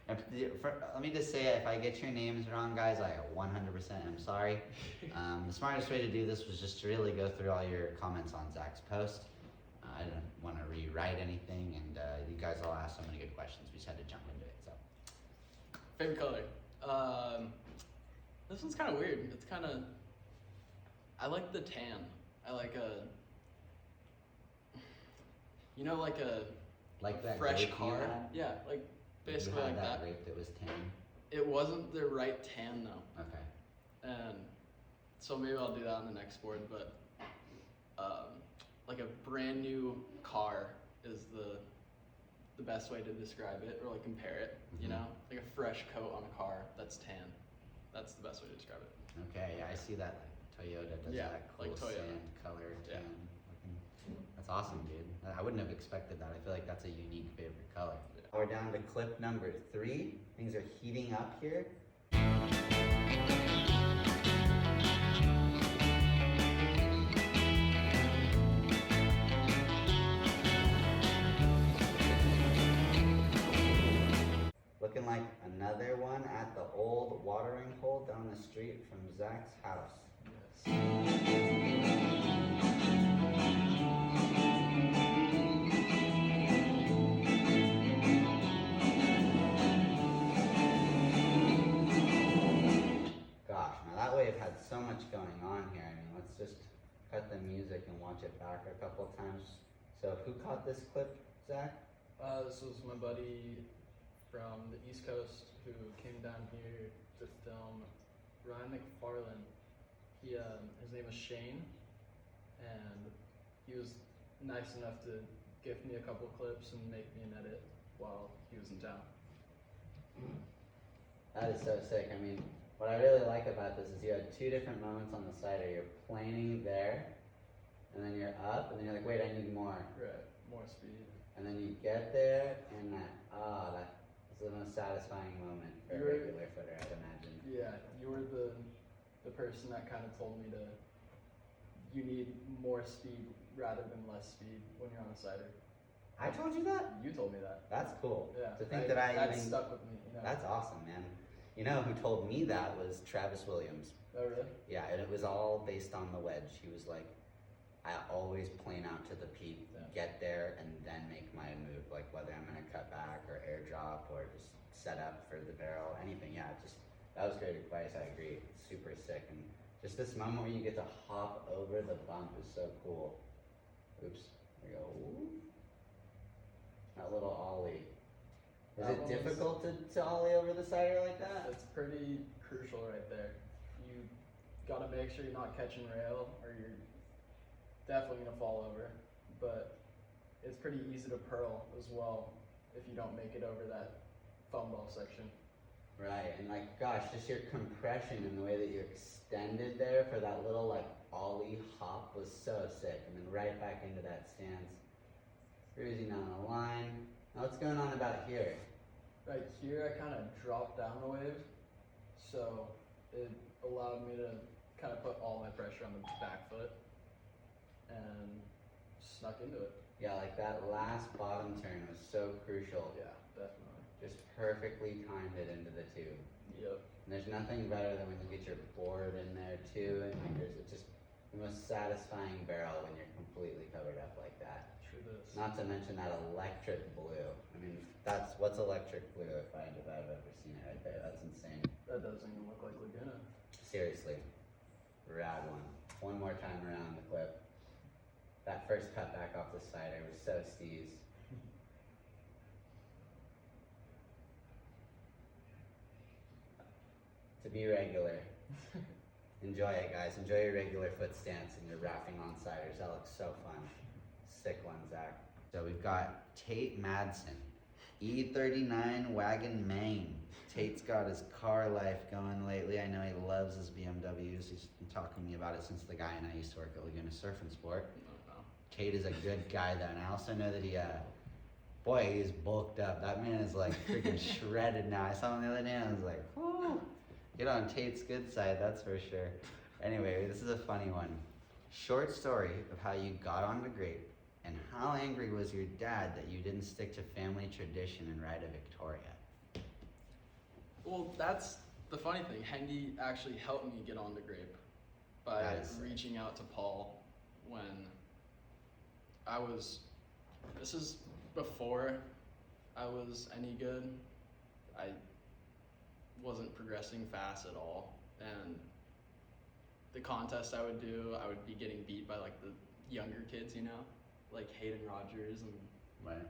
Let me just say, if I get your names wrong, guys, I 100% am sorry. The smartest way to do this was just to really go through all your comments on Zach's post. I didn't want to rewrite anything, and you guys all asked so many good questions. We just had to jump into it. So, favorite color. This one's kind of weird. It's kind of. I like the tan. I like like a that fresh grape you car. had? Yeah, like basically you had like that. grape that was tan. It wasn't the right tan though, Okay. and so maybe I'll do that on the next board. But like a brand new car is the best way to describe it or like compare it. You Mhm. know, like a fresh coat on a car that's tan. That's the best way to describe it. Okay, yeah, I see that. Like, Toyota does Yeah, that cool like Toyota. sand color Yeah. tan looking. That's awesome, dude. I wouldn't have expected that. I feel like that's a unique favorite color. Yeah. We're down to clip number 3. Things are heating up here. Looking like another one at the old watering hole down the street from Zach's house. Yes. Gosh, now that wave had so much going on here. I mean, let's just cut the music and watch it back a couple of times. So who caught this clip, Zach? This was my buddy from the East Coast who came down here to film Ryan McFarlane. His name was Shane, and he was nice enough to gift me a couple clips and make me an edit while he was in town. That is so sick. I mean, what I really like about this is you had two different moments on the cider. You're planing there, and then you're up, and then you're like, wait, I need more. Right, more speed. And then you get there, and that is the most satisfying moment for a regular footer, I'd imagine. Yeah, you were the person that kind of told me you need more speed rather than less speed when you're on a cider. I told you that? You told me that. That's cool. Yeah. To think that that even stuck with me. You know? That's awesome, man. You know who told me that was Travis Williams. Oh really? Yeah, and it was all based on the wedge. He was like, I always plane out to the peak, get there, and then make my move. Like whether I'm gonna cut back or airdrop or just set up for the barrel, anything. Yeah, that was great advice. I agree. It's super sick, and just this moment where you get to hop over the bump is so cool. Oops. There we go. Ooh. That little ollie. Is That it one difficult to ollie over the cider like that? It's pretty crucial right there. You gotta make sure you're not catching rail or you're definitely gonna fall over. But it's pretty easy to pearl as well if you don't make it over that foam ball section. Right, and like, gosh, just your compression and the way that you extended there for that little like ollie hop was so sick. And then right back into that stance, cruising down the line. Now what's going on about here? Right here, I kind of dropped down the wave, so it allowed me to kind of put all my pressure on the back foot and snuck into it. Yeah, like that last bottom turn was so crucial. Yeah, definitely. Just perfectly timed it into the tube. Yep. And there's nothing better than when you get your board in there too, and it's just the most satisfying barrel when you're completely covered up like that. True this. Not to mention that electric blue. I mean, what's electric blue if I've ever seen it right there. That's insane. That doesn't even look like Laguna. Seriously, rad one. One more time around the clip. That first cut back off the cider was so steez. To be regular. Enjoy it, guys. Enjoy your regular foot stance and your rafting on ciders. That looks so fun. Sick one, Zach. So we've got Tate Madsen, E39 Wagon Main. Tate's got his car life going lately. I know he loves his BMWs. He's been talking to me about it since the guy and I used to work at Laguna Surf and Sport. Tate is a good guy though, and I also know that he's bulked up. That man is like freaking shredded now. I saw him the other day and I was like, whoo. Get on Tate's good side, that's for sure. Anyway, this is a funny one. Short story of how you got onto Grape, and how angry was your dad that you didn't stick to family tradition and ride a Victoria? Well, that's the funny thing. Hendy actually helped me get on the Grape by reaching out to Paul when this is before I was any good. I wasn't progressing fast at all, and the contest I would do, I would be getting beat by like the younger kids, you know, like Hayden Rogers and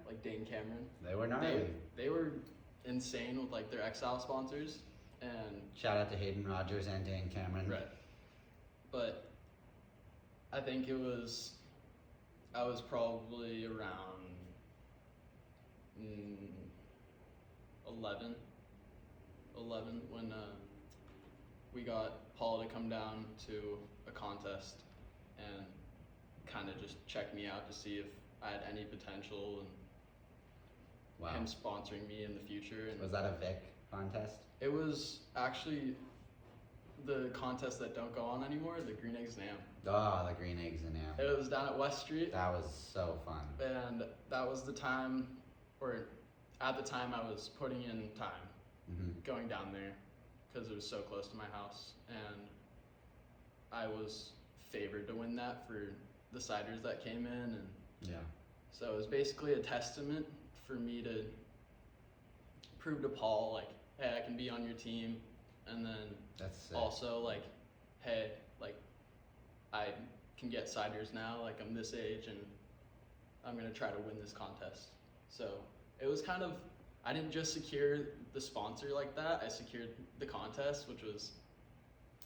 like Dane Cameron. They were gnarly. They were insane with like their Exile sponsors, and shout out to Hayden Rogers and Dane Cameron. Right. But I think I was probably around 11 when we got Paul to come down to a contest and kind of just check me out to see if I had any potential and him sponsoring me in the future. And was that a Vic contest? It was actually the contests that don't go on anymore, the Green Eggs and Am. Oh, the Green Eggs and Am. It was down at West Street. That was so fun. And that was the time, or at the time I was putting in time going down there because it was so close to my house. And I was favored to win that for the ciders that came in. And so it was basically a testament for me to prove to Paul, like, hey, I can be on your team. And then also, like, hey, like, I can get ciders now, like, I'm this age, and I'm going to try to win this contest. So it was kind of, I didn't just secure the sponsor like that, I secured the contest, which was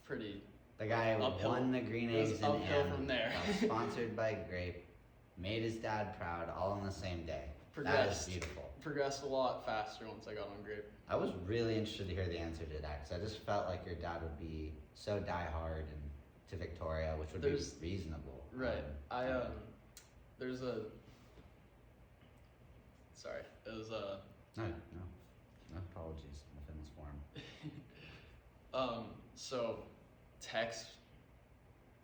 pretty The guy won the Green Eggs and uphill from there. Sponsored by Grape, made his dad proud, all on the same day. That is beautiful. Progressed a lot faster once I got on Grape. I was really interested to hear the answer to that because I just felt like your dad would be so diehard and to Victoria, which would be reasonable. Right. There's a. Sorry, it was a. No apologies within this forum. So Tex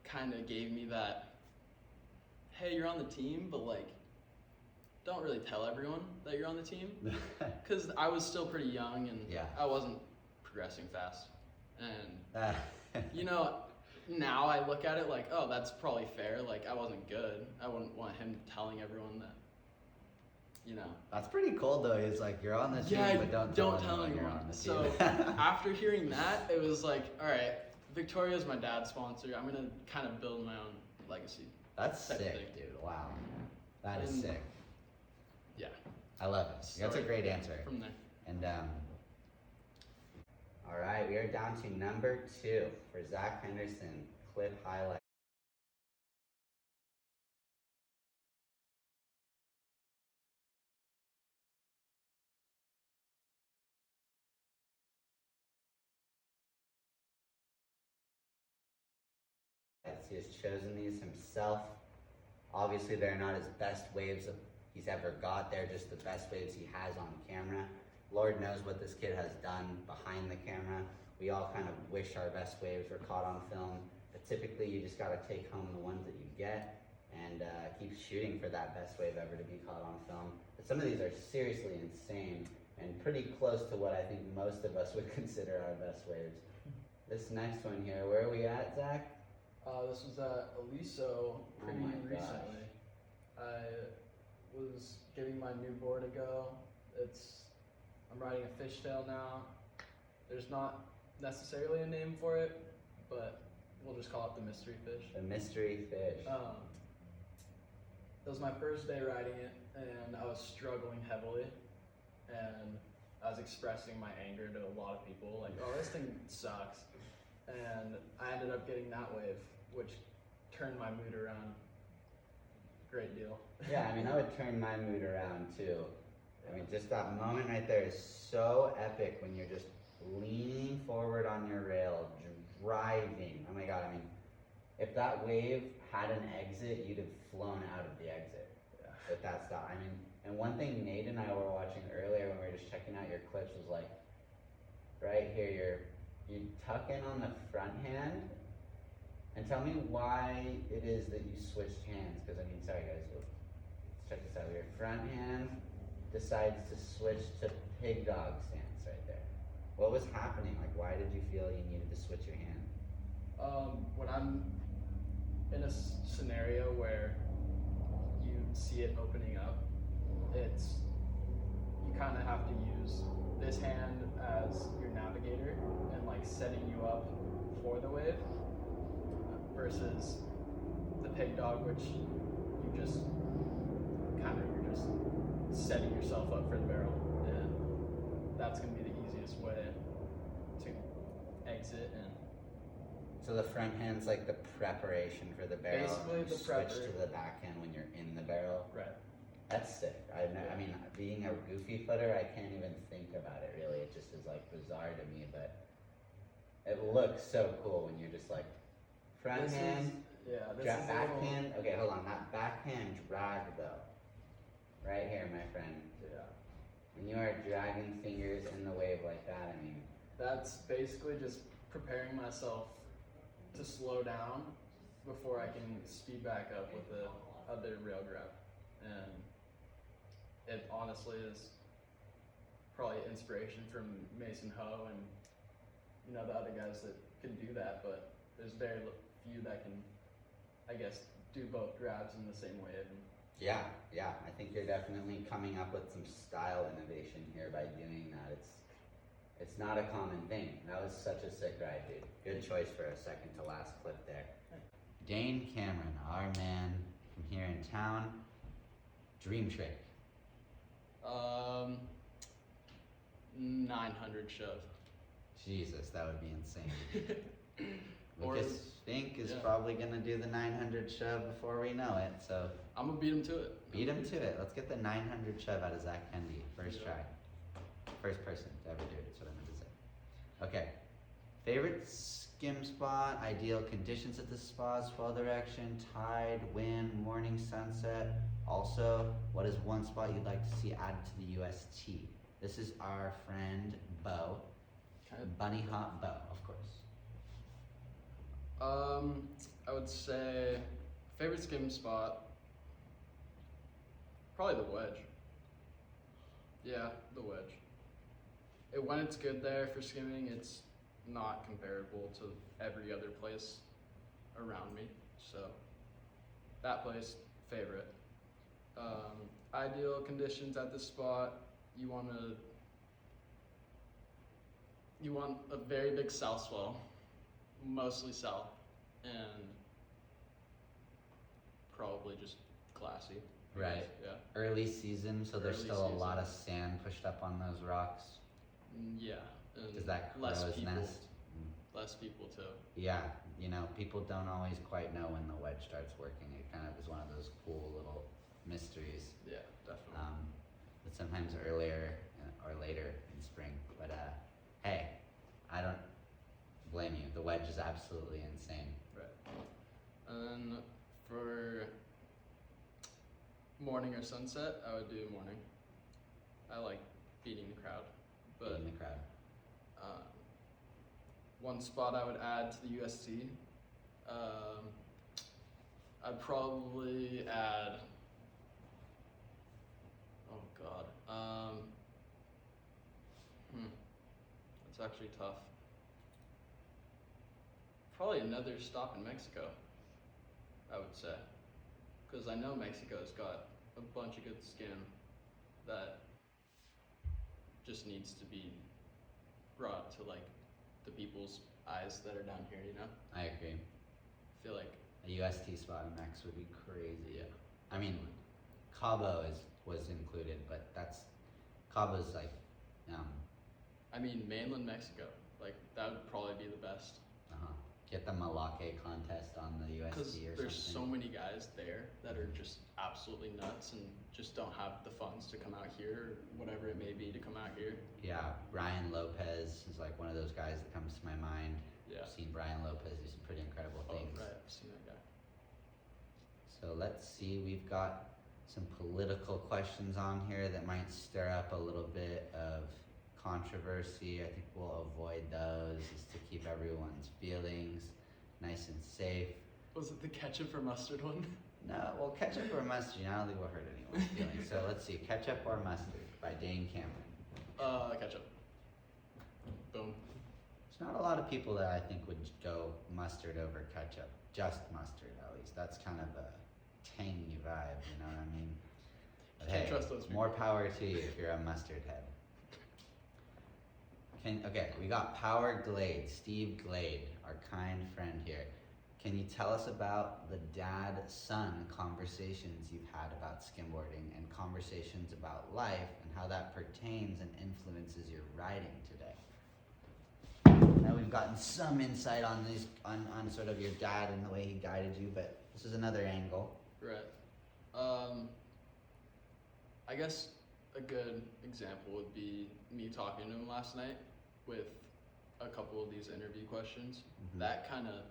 kind of gave me that, hey, you're on the team, but like, don't really tell everyone that you're on the team. Because I was still pretty young and I wasn't progressing fast. And, you know, now I look at it like, oh, that's probably fair. Like, I wasn't good. I wouldn't want him telling everyone that, you know. That's pretty cool though. He's like, you're on the team, but don't tell anyone you're on the so team. after hearing that, it was like, all right, Victoria's my dad's sponsor. I'm gonna kind of build my own legacy. That's sick, dude. Wow, that is sick. Yeah, I love it. That's a great answer. From there. And all right, we are down to number 2 for Zac Henderson, clip highlight. He has chosen these himself. Obviously, they're not his best waves he's ever got. They're just the best waves he has on camera. Lord knows what this kid has done behind the camera. We all kind of wish our best waves were caught on film, but typically you just gotta take home the ones that you get and keep shooting for that best wave ever to be caught on film. But some of these are seriously insane and pretty close to what I think most of us would consider our best waves. This next one here, where are we at, Zach? This was at Aliso pretty recently. I was giving my new board a go. I'm riding a fishtail now. There's not necessarily a name for it, but we'll just call it the mystery fish. The mystery fish. It was my first day riding it, and I was struggling heavily, and I was expressing my anger to a lot of people, like, oh, this thing sucks. And I ended up getting that wave, which turned my mood around. Great deal. Yeah, I mean, that would turn my mood around too. I mean, just that moment right there is so epic when you're just leaning forward on your rail, driving. Oh my God, I mean, if that wave had an exit, you'd have flown out of the exit with that stop. I mean, and one thing Nate and I were watching earlier when we were just checking out your clips was like, right here, you tuck in on the front hand, and tell me why it is that you switched hands, because I mean, sorry guys, let's check this out. Your front hand decides to switch to pig dog stance right there. What was happening? Like, why did you feel you needed to switch your hand? When I'm in a scenario where you see it opening up, you kind of have to use this hand as your navigator and like setting you up for the wave, versus the pig dog, which you're just setting yourself up for the barrel, and that's gonna be the easiest way to exit. And so the front hand's like the preparation for the barrel. Basically, and you the switch to the back hand when you're in the barrel. right. That's sick. I mean, being a goofy footer, I can't even think about it really. It just is like bizarre to me, but it looks so cool when you're just like front hand, back hand. Okay, hold on. That backhand drag though, right here, my friend. Yeah. When you are dragging fingers in the wave like that, I mean, That's basically just preparing myself to slow down before I can speed back up with the other rail grab. And it honestly is probably inspiration from Mason Ho and, you know, the other guys that can do that, but there's very few that can, I guess, do both grabs in the same way. yeah, I think you're definitely coming up with some style innovation here by doing that. It's not a common thing. That was such a sick ride, dude. Good choice for a second to last clip there. Dane Cameron, our man from here in town. Dream trick. 900 shove. Jesus, that would be insane. Or- Lucas Fink is yeah. probably gonna do the 900 shove before we know it. So I'm gonna beat him to it. beat him to it. Let's get the 900 shove out of Zach Hendy. First Yeah. try. First person to ever do it. That's what I meant to say. Okay. Favorite skim spot, ideal conditions at the spot, swell direction, tide, wind, morning, sunset. Also, what is one spot you'd like to see added to the UST? This is our friend Bo. Okay. Bunny Hop Bo, of course. I would say favorite skim spot, probably the Wedge. Yeah, the Wedge. When it's good there for skimming, it's not comparable to every other place around me. So that place, favorite. Ideal conditions at this spot, you want a very big south swell, mostly south, and probably just classy. I Right. guess, yeah. Early season, so there's Early still a lot season. of sand pushed up on those rocks. Yeah. And Does that less crow's people, nest? less people too. Yeah, people don't always quite know when the wedge starts working. It kind of is one of those cool little mysteries. Yeah, definitely. But sometimes earlier or later in spring. But hey, I don't blame you. The wedge is absolutely insane. Right. And then for morning or sunset, I would do morning. I like beating the crowd. But In the crowd. one spot I would add to the UST, I'd probably add, oh god, that's actually tough. Probably another stop in Mexico, I would say, because I know Mexico's got a bunch of good skim that just needs to be brought to like the people's eyes that are down here, you know? I agree. I feel like, A UST spot in Mex would be crazy. yeah. I mean, Cabo was included, but Cabo's like, I mean, mainland Mexico, like that would probably be the best. get the Malake contest on the Because UST or there's so something. many guys there that are just absolutely nuts and just don't have the funds to come out here, or whatever it may be to come out here. Yeah, Brian Lopez is like one of those guys that comes to my mind. Yeah. I've seen Brian Lopez do some pretty incredible Oh, things. right, I've seen that guy. So let's see, we've got some political questions on here that might stir up a little bit of controversy. I think we'll avoid those just to keep everyone's feelings nice and safe. Was it the ketchup or mustard one? No, well, ketchup or mustard, I don't think we'll hurt anyone's feelings. So let's see, ketchup or mustard by Dane Cameron. Ketchup. Boom. There's not a lot of people that I think would go mustard over ketchup. Just mustard, at least. That's kind of a tangy vibe, you know what I mean? But Can't hey, trust those people. more power to you if you're a mustard head. Okay, we got Power Glade, Steve Glade, our kind friend here. Can you tell us about the dad-son conversations you've had about skimboarding and conversations about life and how that pertains and influences your riding today? Now we've gotten some insight on these, on sort of your dad and the way he guided you, but this is another angle. Right. I guess a good example would be me talking to him last night with a couple of these interview questions. Mhm. That kind of,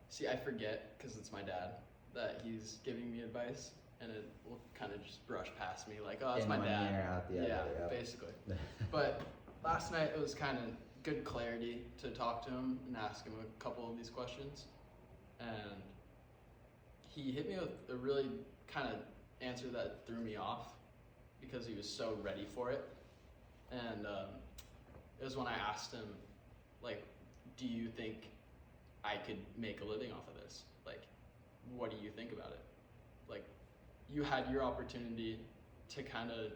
see, I forget because it's my dad that he's giving me advice, and it will kind of just brush past me like, oh, it's In my one dad. ear, out the yeah, other, yep. basically. But last night it was kind of good clarity to talk to him and ask him a couple of these questions, and he hit me with a really kind of answer that threw me off because he was so ready for it. And it was when I asked him, like, do you think I could make a living off of this? Like, what do you think about it? Like, you had your opportunity to kind of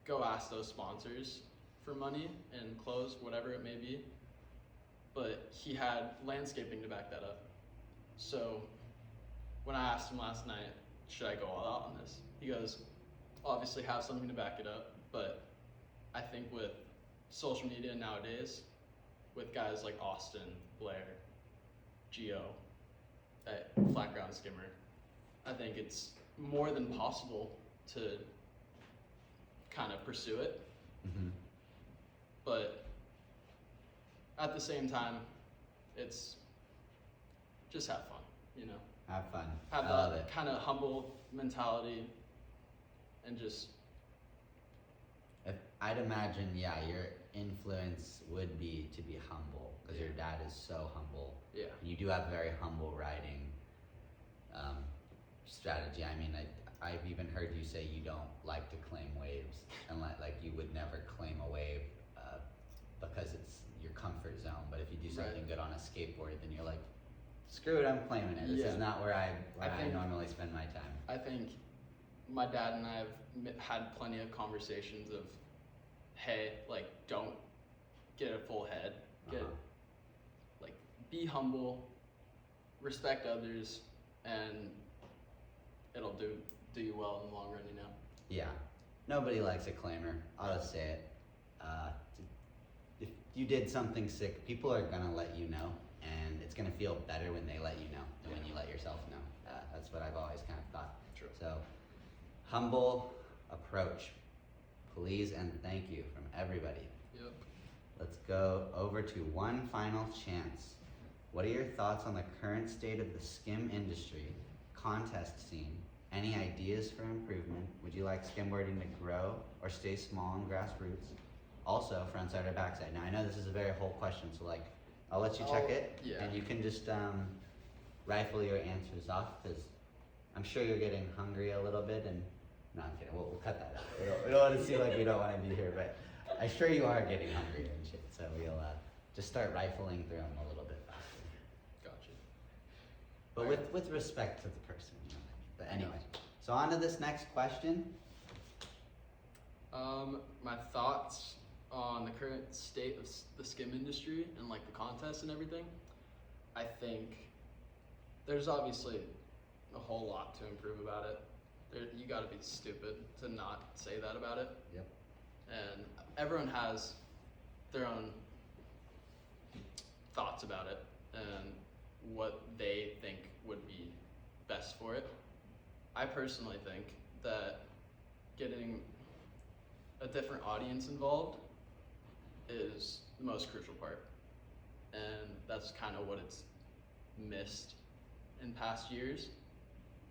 go ask those sponsors for money and clothes, whatever it may be, but he had landscaping to back that up. So when I asked him last night, should I go all out on this? He goes, obviously have something to back it up, but I think with social media nowadays, with guys like Austin, Blair, geo, at flat ground skimmer. I think it's more than possible to kind of pursue it, Mm-hmm. but at the same time, it's just have fun, you know? Have fun. Have I love that it. kind of humble mentality and just, I'd imagine, yeah, your influence would be to be humble because your dad is so humble. yeah. And you do have very humble riding strategy. I mean, I've even heard you say you don't like to claim waves, and like you would never claim a wave because it's your comfort zone. But if you do something Right. good on a skateboard, then you're like, screw it, I'm claiming it. This Yeah. is not where I think- normally spend my time. I think my dad and I have had plenty of conversations of, hey, like, don't get a full head. Get, Uh-huh. like, be humble, respect others, and it'll do you well in the long run, you know? Yeah, nobody likes a claimer. I'll just say it. If you did something sick, people are gonna let you know, and it's gonna feel better when they let you know than when you let yourself know. That's what I've always kind of thought. True. So, humble approach, please and thank you from everybody. Yep. Let's go over to one final chance. What are your thoughts on the current state of the skim industry, contest scene? Any ideas for improvement? Would you like skimboarding to grow or stay small and grassroots? Also, frontside or backside? Now I know this is a very whole question, so like, I'll let you check it, yeah. and you can just rifle your answers off, because I'm sure you're getting hungry a little bit, and no, I'm kidding, we'll cut that out. We don't want to seem like we don't want to be here, but I'm sure you are getting hungry and shit, so we'll just start rifling through them a little bit faster. Gotcha. But with respect to the person, you know what I mean? But anyway, so on to this next question. My thoughts on the current state of the skim industry and like the contests and everything. I think there's obviously a whole lot to improve about it. You gotta be stupid to not say that about it. Yep. And everyone has their own thoughts about it and what they think would be best for it. I personally think that getting a different audience involved is the most crucial part, and that's kind of what it's missed in past years.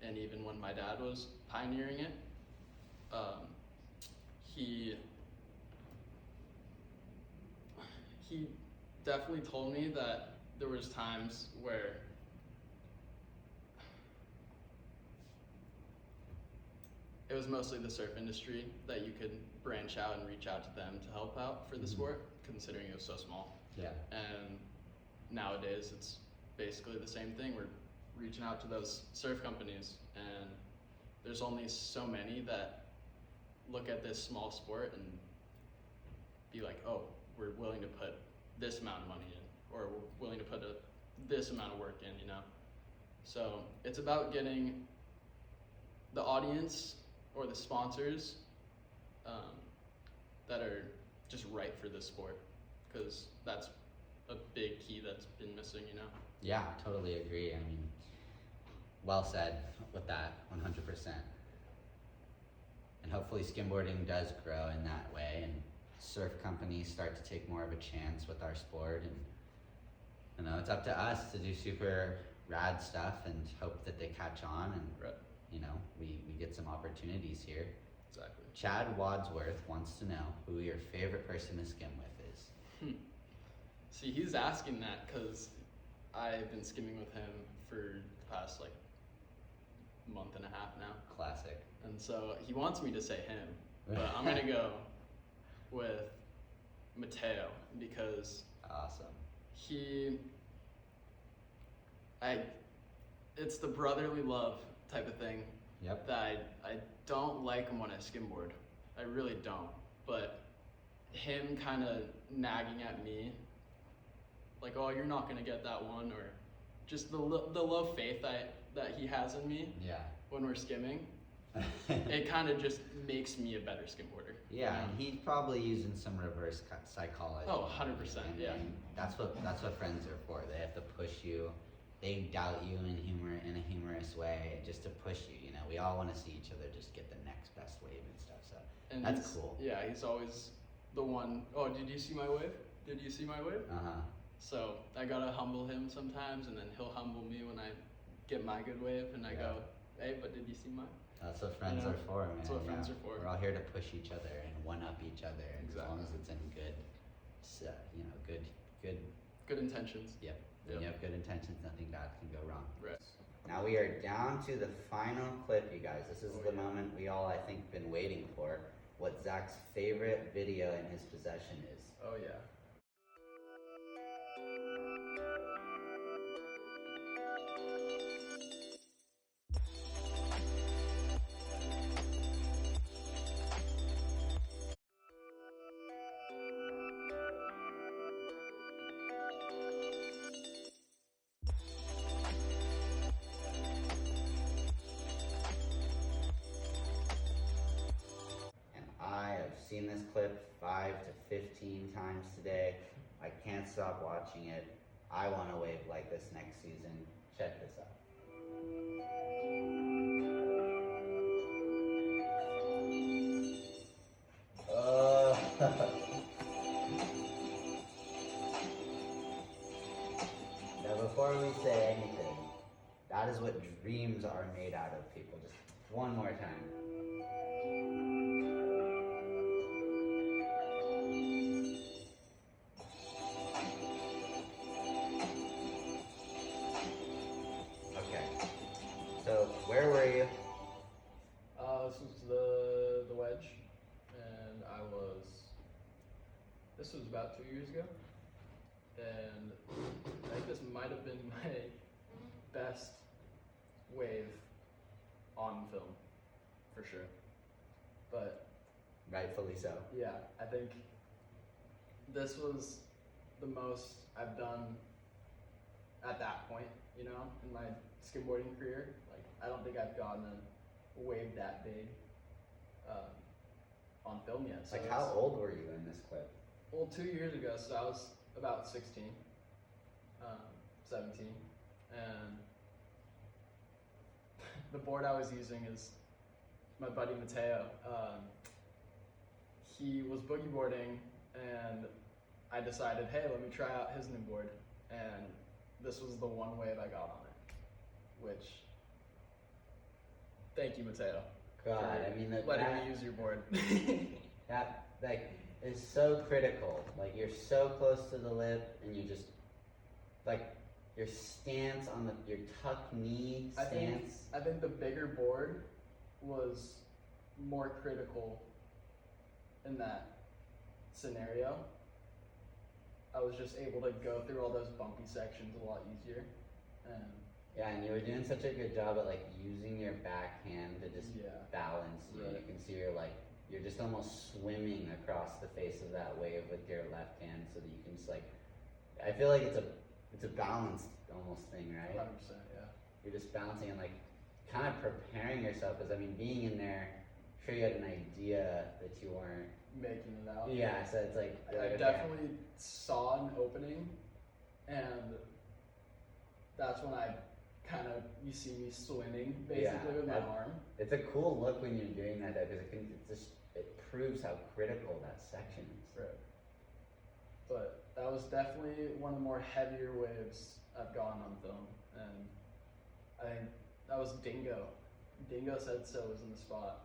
And even when my dad was pioneering it, he definitely told me that there was times where it was mostly the surf industry that you could branch out and reach out to them to help out for the sport, considering it was so small. Yeah. And nowadays it's basically the same thing. We're reaching out to those surf companies, and there's only so many that look at this small sport and be like, oh, we're willing to put this amount of money in, or we're willing to put this amount of work in, you know? So it's about getting the audience or the sponsors that are just right for this sport, because that's a big key that's been missing, you know? Yeah, totally agree. I mean, well said with that, 100%. And hopefully skimboarding does grow in that way, and surf companies start to take more of a chance with our sport, and you know, it's up to us to do super rad stuff and hope that they catch on, and Right. you know, we get some opportunities here. Exactly. Chad Wadsworth wants to know who your favorite person to skim with is. See, he's asking that because I've been skimming with him for the past like month and a half now. Classic. And so he wants me to say him, but I'm gonna go with Mateo because Awesome. it's the brotherly love type of thing Yep. that I don't like him when I skimboard. I really don't. But him kind of nagging at me, like, oh, you're not gonna get that one, or just the low faith that he has in me Yeah. when we're skimming, it kind of just makes me a better skimboarder. Yeah, and he's probably using some reverse psychology. Oh, 100%, And- yeah. and that's what friends are for. They have to push you they doubt you in a humorous way, just to push you. You know, we all want to see each other just get the next best wave and stuff. So And that's he's- cool. Yeah, he's always the one. Oh, did you see my wave? Did you see my wave? So I gotta humble him sometimes, and then he'll humble me when I get my good wave, and I go, hey, but did you see mine? That's what friends You know, are for, man. that's what friends are for. We're all here to push each other and one up each other, and as long Exactly. as it's in good, you know, good. Good intentions. Yep. When you have good intentions, nothing bad can go wrong. Right. Now we are down to the final clip, you guys. This is Oh, the yeah. moment we all, I think, been waiting for. What Zach's favorite video in his possession is. Oh yeah. And I have seen this clip 5 to 15 times today. I can't stop watching it. I want to wave like this next season. Check this out. Now, before we say anything, that is what dreams are made out of, people. Just one more time. Okay. So, where were you? This was the Wedge, and this was about 2 years ago, and I think this might have been my best wave on film, for sure. But Rightfully so. yeah, I think this was the most I've done at that point, you know, in my skimboarding career. Like, I don't think I've gotten a wave that big on film yet. So Like, how old were you in this clip? Well, 2 years ago, so I was about 16, 17, and the board I was using is my buddy Mateo. He was boogie boarding, and I decided, hey, let me try out his new board, and this was the one wave I got on it, which, thank you, Mateo. God, for I mean, letting me use your board. that like is so critical. Like, you're so close to the lip, and you just like your stance on your tuck knee stance. I think the bigger board was more critical in that scenario. I was just able to go through all those bumpy sections a lot easier. And Yeah, and you were doing such a good job at like using your backhand to just Yeah. balance you. Right. You can see you're just almost swimming across the face of that wave with your left hand, so that you can just like. I feel like it's a balanced almost thing, right? 100%, yeah. You're just balancing and like kind of preparing yourself, because I mean, being in there, I'm sure you had an idea that you weren't. Making it out. Yeah, so it's like. I okay. definitely saw an opening, and that's when you see me swimming basically Yeah, with my that- arm. It's a cool look when you're doing that, though, because I think it proves how critical that section is. Right. But that was definitely one of the more heavier waves I've gotten on film, and I think that was Dingo. Dingo said so was in the spot.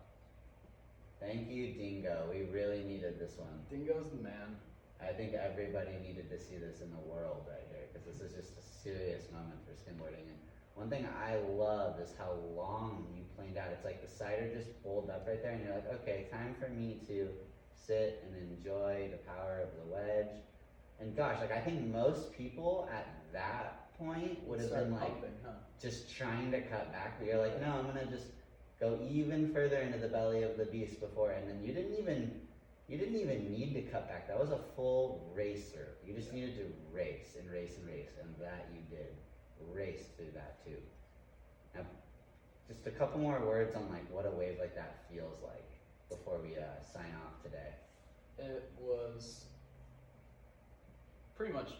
Thank you, Dingo. We really needed this one. Dingo's the man. I think everybody needed to see this in the world right here, because this is just a serious moment for skimboarding. And one thing I love is how long you planed out. It's like the cider just pulled up right there, and you're like, okay, time for me to sit and enjoy the power of the wedge. And gosh, like, I think most people at that point would have Start been like pumping, huh? just trying to cut back, but you're like, no, I'm gonna just go even further into the belly of the beast before, and then you didn't even need to cut back. That was a full racer. You just needed to race and race and race, and that you did. Race through that too. Now, just a couple more words on like what a wave like that feels like before we sign off today. It was pretty much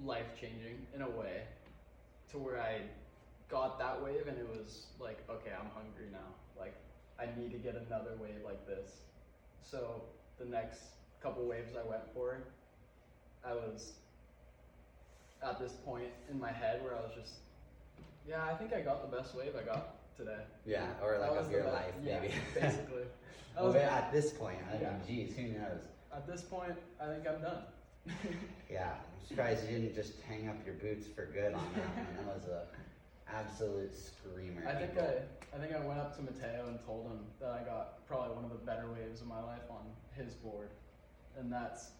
life-changing in a way, to where I got that wave and it was like, okay, I'm hungry now. Like, I need to get another wave like this. So the next couple waves I went for, I was at this point in my head where I was just, yeah, I think I got the best wave I got today. Yeah, or like That was of your the life, yeah, maybe. basically. That Well, was- at this point, I mean, Yeah. geez, who knows? At this point, I think I'm done. Yeah, I'm surprised you didn't just hang up your boots for good on that one. That was a absolute screamer. I think people. I think I went up to Mateo and told him that I got probably one of the better waves of my life on his board, and that's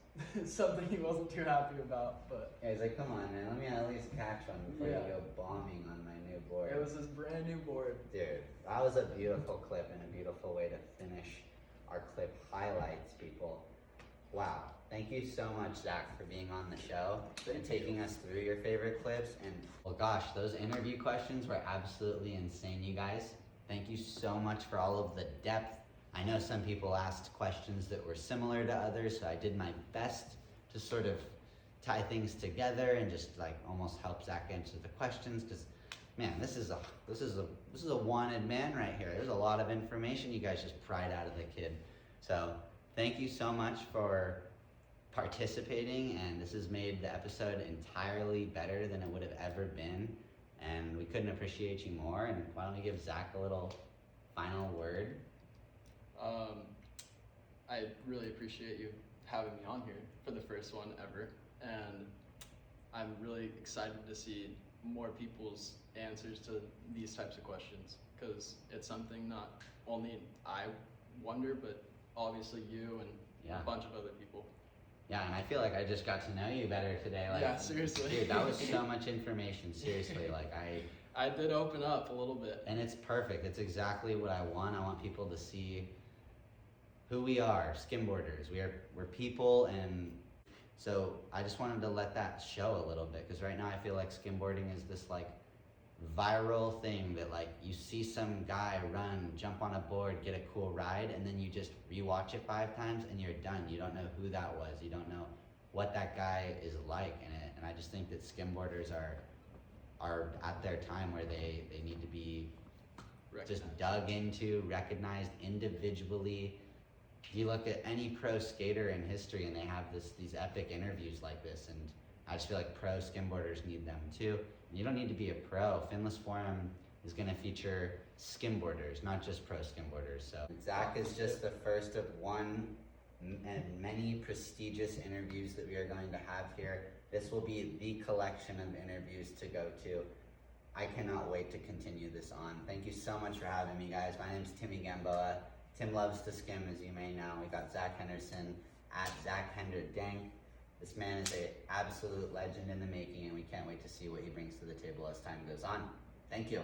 something he wasn't too happy about. But Yeah, he's like, come on, man, let me at least catch one before Yeah. you go bombing on my new board. it was his brand new board. Dude, that was a beautiful clip and a beautiful way to finish our clip highlights, people. Wow. Thank you so much, Zach, for being on the show and taking us through your favorite clips. And well, gosh, those interview questions were absolutely insane, you guys. Thank you so much for all of the depth. I know some people asked questions that were similar to others, so I did my best to sort of tie things together and just like almost help Zach answer the questions, because man, this is a wanted man right here. There's a lot of information you guys just pried out of the kid. So thank you so much for participating, and this has made the episode entirely better than it would have ever been, and we couldn't appreciate you more. And why don't we give Zach a little final word? I really appreciate you having me on here for the first one ever, and I'm really excited to see more people's answers to these types of questions, because it's something not only I wonder, but obviously you and Yeah. a bunch of other people. Yeah, and I feel like I just got to know you better today. Like, Yeah, seriously. Dude, that was so much information, seriously. Like, I did open up a little bit. and it's perfect. It's exactly what I want. I want people to see who we are, skimboarders. We're people, and so I just wanted to let that show a little bit, because right now I feel like skimboarding is this like viral thing that like you see some guy run, jump on a board, get a cool ride, and then you just rewatch it 5 times and you're done. You don't know who that was. You don't know what that guy is like in it. And I just think that skimboarders are at their time where they need to be just dug into, recognized individually. You look at any pro skater in history and they have these epic interviews like this, and I just feel like pro skimboarders need them too. And you don't need to be a pro. Finless Forum is going to feature skimboarders, not just pro skimboarders. So Zach is just the first of one and many prestigious interviews that we are going to have here. This will be the collection of interviews to go to. I cannot wait to continue this on. Thank you so much for having me, guys. My name's Timmy Gamboa. Tim loves to skim, as you may know. We got Zac Henderson at Zac Henderson. This man is an absolute legend in the making, and we can't wait to see what he brings to the table as time goes on. Thank you.